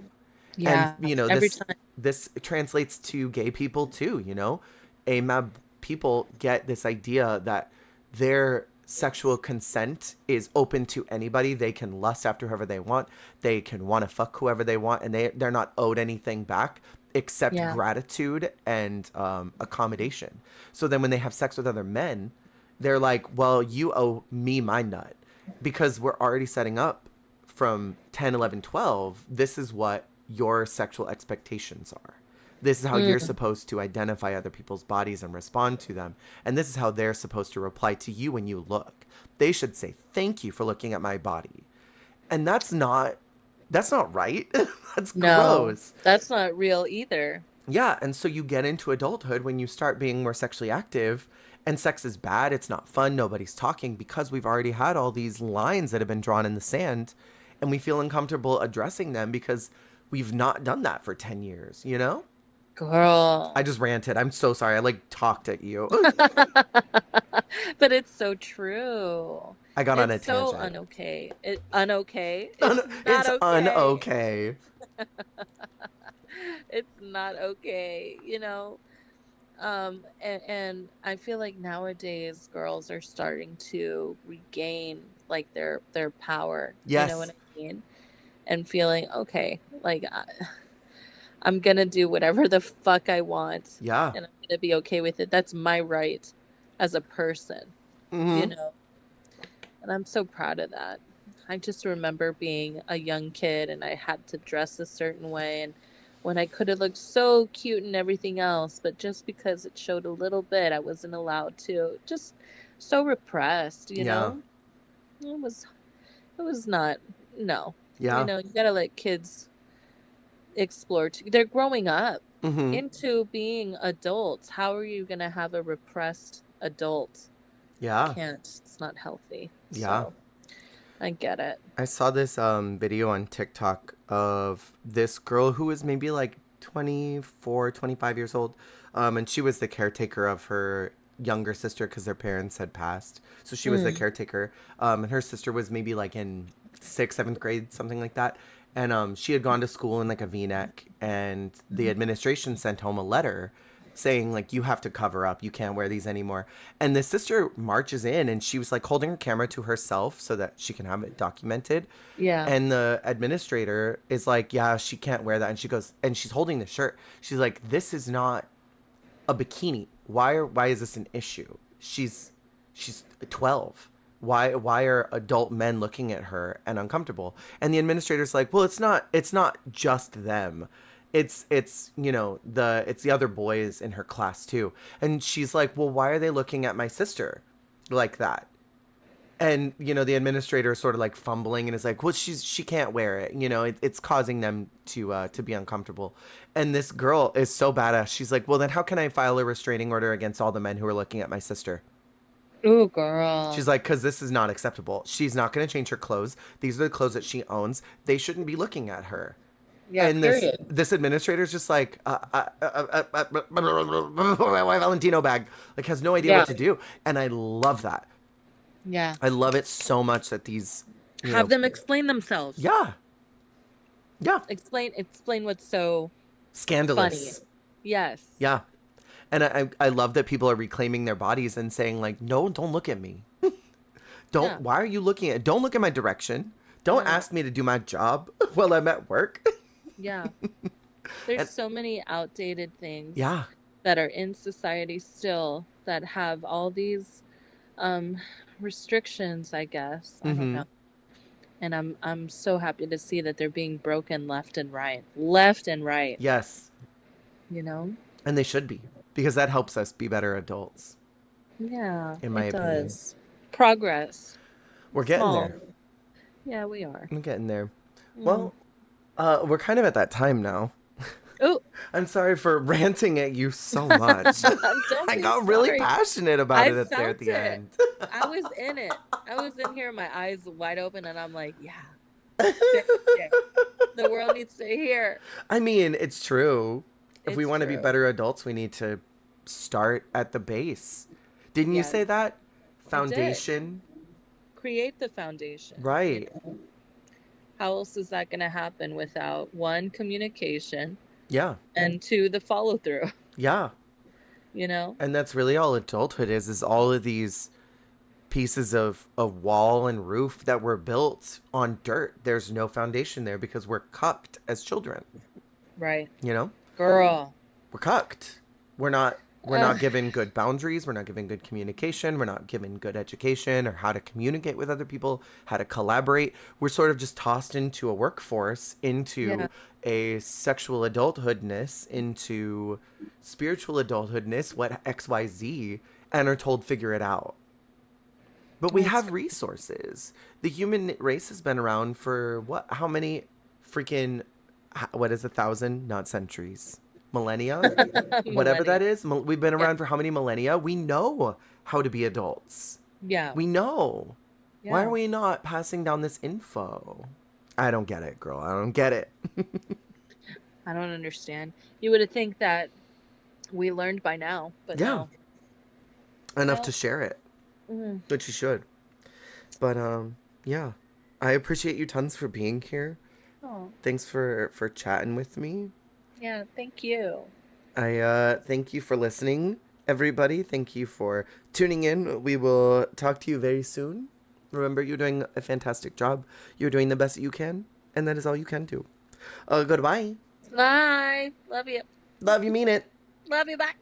Speaker 1: And
Speaker 2: Yeah. Every time.
Speaker 1: this translates to gay people too. AMAB people get this idea that their sexual consent is open to anybody. They can lust after whoever they want. They can want to fuck whoever they want, and they're not owed anything back except
Speaker 2: Yeah.
Speaker 1: gratitude and accommodation. So then when they have sex with other men, they're like, well, you owe me my nut, because we're already setting up from 10, 11, 12. This is what your sexual expectations are. This is how you're
Speaker 2: Mm.
Speaker 1: supposed to identify other people's bodies and respond to them. And this is how they're supposed to reply to you when you look. They should say, thank you for looking at my body. And that's not right. That's
Speaker 2: No,
Speaker 1: gross.
Speaker 2: that's not real either.
Speaker 1: Yeah. And so you get into adulthood when you start being more sexually active, and sex is bad. It's not fun. Nobody's talking, because we've already had all these lines that have been drawn in the sand, and we feel uncomfortable addressing them because we've not done that for 10 years? I
Speaker 2: Girl.
Speaker 1: just ranted. I'm so sorry. I like talked at you.
Speaker 2: But it's so true.
Speaker 1: I got on
Speaker 2: It's
Speaker 1: a
Speaker 2: so
Speaker 1: tangent.
Speaker 2: unokay. Unokay. It's not
Speaker 1: It's
Speaker 2: okay.
Speaker 1: un-okay.
Speaker 2: It's not okay, and I feel like nowadays girls are starting to regain like their power, you know what
Speaker 1: Yes.
Speaker 2: I mean? And feeling okay, like I'm gonna do whatever the fuck I want,
Speaker 1: Yeah.
Speaker 2: and I'm gonna be okay with it. That's my right as a person, you
Speaker 1: Mm-hmm.
Speaker 2: know? And I'm so proud of that. I just remember being a young kid and I had to dress a certain way, and when I could have looked so cute and everything else, but just because it showed a little bit, I wasn't allowed to. Just so repressed, you
Speaker 1: Yeah.
Speaker 2: know? It was it was not no.
Speaker 1: Yeah.
Speaker 2: You gotta let kids explore too. They're growing up
Speaker 1: Mm-hmm.
Speaker 2: into being adults. How are you gonna have a repressed adult? You
Speaker 1: Yeah.
Speaker 2: can't. It's not healthy.
Speaker 1: Yeah.
Speaker 2: So I get it.
Speaker 1: I saw this video on TikTok of this girl who was maybe like 24, 25 years old. And she was the caretaker of her younger sister because their parents had passed. So she was the
Speaker 2: Mm,
Speaker 1: caretaker. And her sister was maybe like in sixth, seventh grade, something like that. And she had gone to school in like a V-neck, and the administration sent home a letter saying like, you have to cover up, you can't wear these anymore. And the sister marches in, and she was like holding her camera to herself so that she can have it documented.
Speaker 2: Yeah.
Speaker 1: And the administrator is like, yeah, she can't wear that. And she goes, and she's holding the shirt, she's like, this is not a bikini. Why is this an issue? She's 12. Why are adult men looking at her and uncomfortable? And the administrator's like, well, it's not just them. It's you know, it's the other boys in her class too. And she's like, well, why are they looking at my sister like that? And you know, the administrator is sort of like fumbling and is like, well, she can't wear it, you know, it's causing them to be uncomfortable. And this girl is so badass, she's like, well, then how can I file a restraining order against all the men who are looking at my sister?
Speaker 2: Ooh, girl.
Speaker 1: She's like, because this is not acceptable. She's not going to change her clothes. These are the clothes that she owns. They shouldn't be looking at her.
Speaker 2: Yeah,
Speaker 1: and
Speaker 2: period.
Speaker 1: this administrator's just like, my Valentino bag, like has no idea what to do. And I love that.
Speaker 2: Yeah.
Speaker 1: I love it so much that these
Speaker 2: have them explain themselves.
Speaker 1: Yeah. Yeah.
Speaker 2: Explain what's so
Speaker 1: scandalous.
Speaker 2: Funny. Yes.
Speaker 1: Yeah. And I love that people are reclaiming their bodies and saying like, no, don't look at me. Why are you looking at, don't look in my direction. Don't ask me to do my job while I'm at work.
Speaker 2: Yeah. There's so many outdated things
Speaker 1: yeah,
Speaker 2: that are in society still that have all these restrictions, I guess. I don't know. And I'm so happy to see that they're being broken left and right. Left and right.
Speaker 1: Yes.
Speaker 2: You know?
Speaker 1: And they should be, because that helps us be better adults.
Speaker 2: Yeah.
Speaker 1: In my opinion.
Speaker 2: Does. Progress.
Speaker 1: We're getting there.
Speaker 2: Yeah, we are.
Speaker 1: I'm getting there. Well, we're kind of at that time now.
Speaker 2: Oh,
Speaker 1: I'm sorry for ranting at you so much. I got really passionate about it at the end.
Speaker 2: I was in it. I was in here, my eyes wide open, and I'm like, yeah. The world needs to hear.
Speaker 1: I mean, it's true. If we want to be better adults, we need to start at the base. Didn't you say that? Foundation.
Speaker 2: Create the foundation.
Speaker 1: Right.
Speaker 2: You know? How else is that going to happen without, one, communication?
Speaker 1: Yeah.
Speaker 2: And two, the follow through.
Speaker 1: Yeah.
Speaker 2: You know?
Speaker 1: And that's really all adulthood is all of these pieces of wall and roof that were built on dirt. There's no foundation there because we're cucked as children.
Speaker 2: Right.
Speaker 1: You know?
Speaker 2: Girl.
Speaker 1: We're cucked. We're not given good boundaries. We're not given good communication. We're not given good education or how to communicate with other people, how to collaborate. We're sort of just tossed into a workforce, into a sexual adulthoodness, into spiritual adulthoodness, what XYZ, and are told figure it out. But we have resources. The human race has been around for what? How many freaking, what is 1,000? Not centuries. Millennia? Whatever that is. We've been around for how many millennia? We know how to be adults.
Speaker 2: Yeah.
Speaker 1: We know.
Speaker 2: Yeah.
Speaker 1: Why are we not passing down this info? I don't get it, girl. I don't get it.
Speaker 2: I don't understand. You would think that we learned by now, but no.
Speaker 1: Enough to share it. Which you should. But yeah. I appreciate you tons for being here.
Speaker 2: Oh.
Speaker 1: Thanks for chatting with me.
Speaker 2: Yeah, thank you.
Speaker 1: I thank you for listening, everybody. Thank you for tuning in. We will talk to you very soon. Remember, you're doing a fantastic job. You're doing the best that you can, and that is all you can do. Goodbye.
Speaker 2: Bye. Love you.
Speaker 1: Love you, mean it.
Speaker 2: Love you, bye.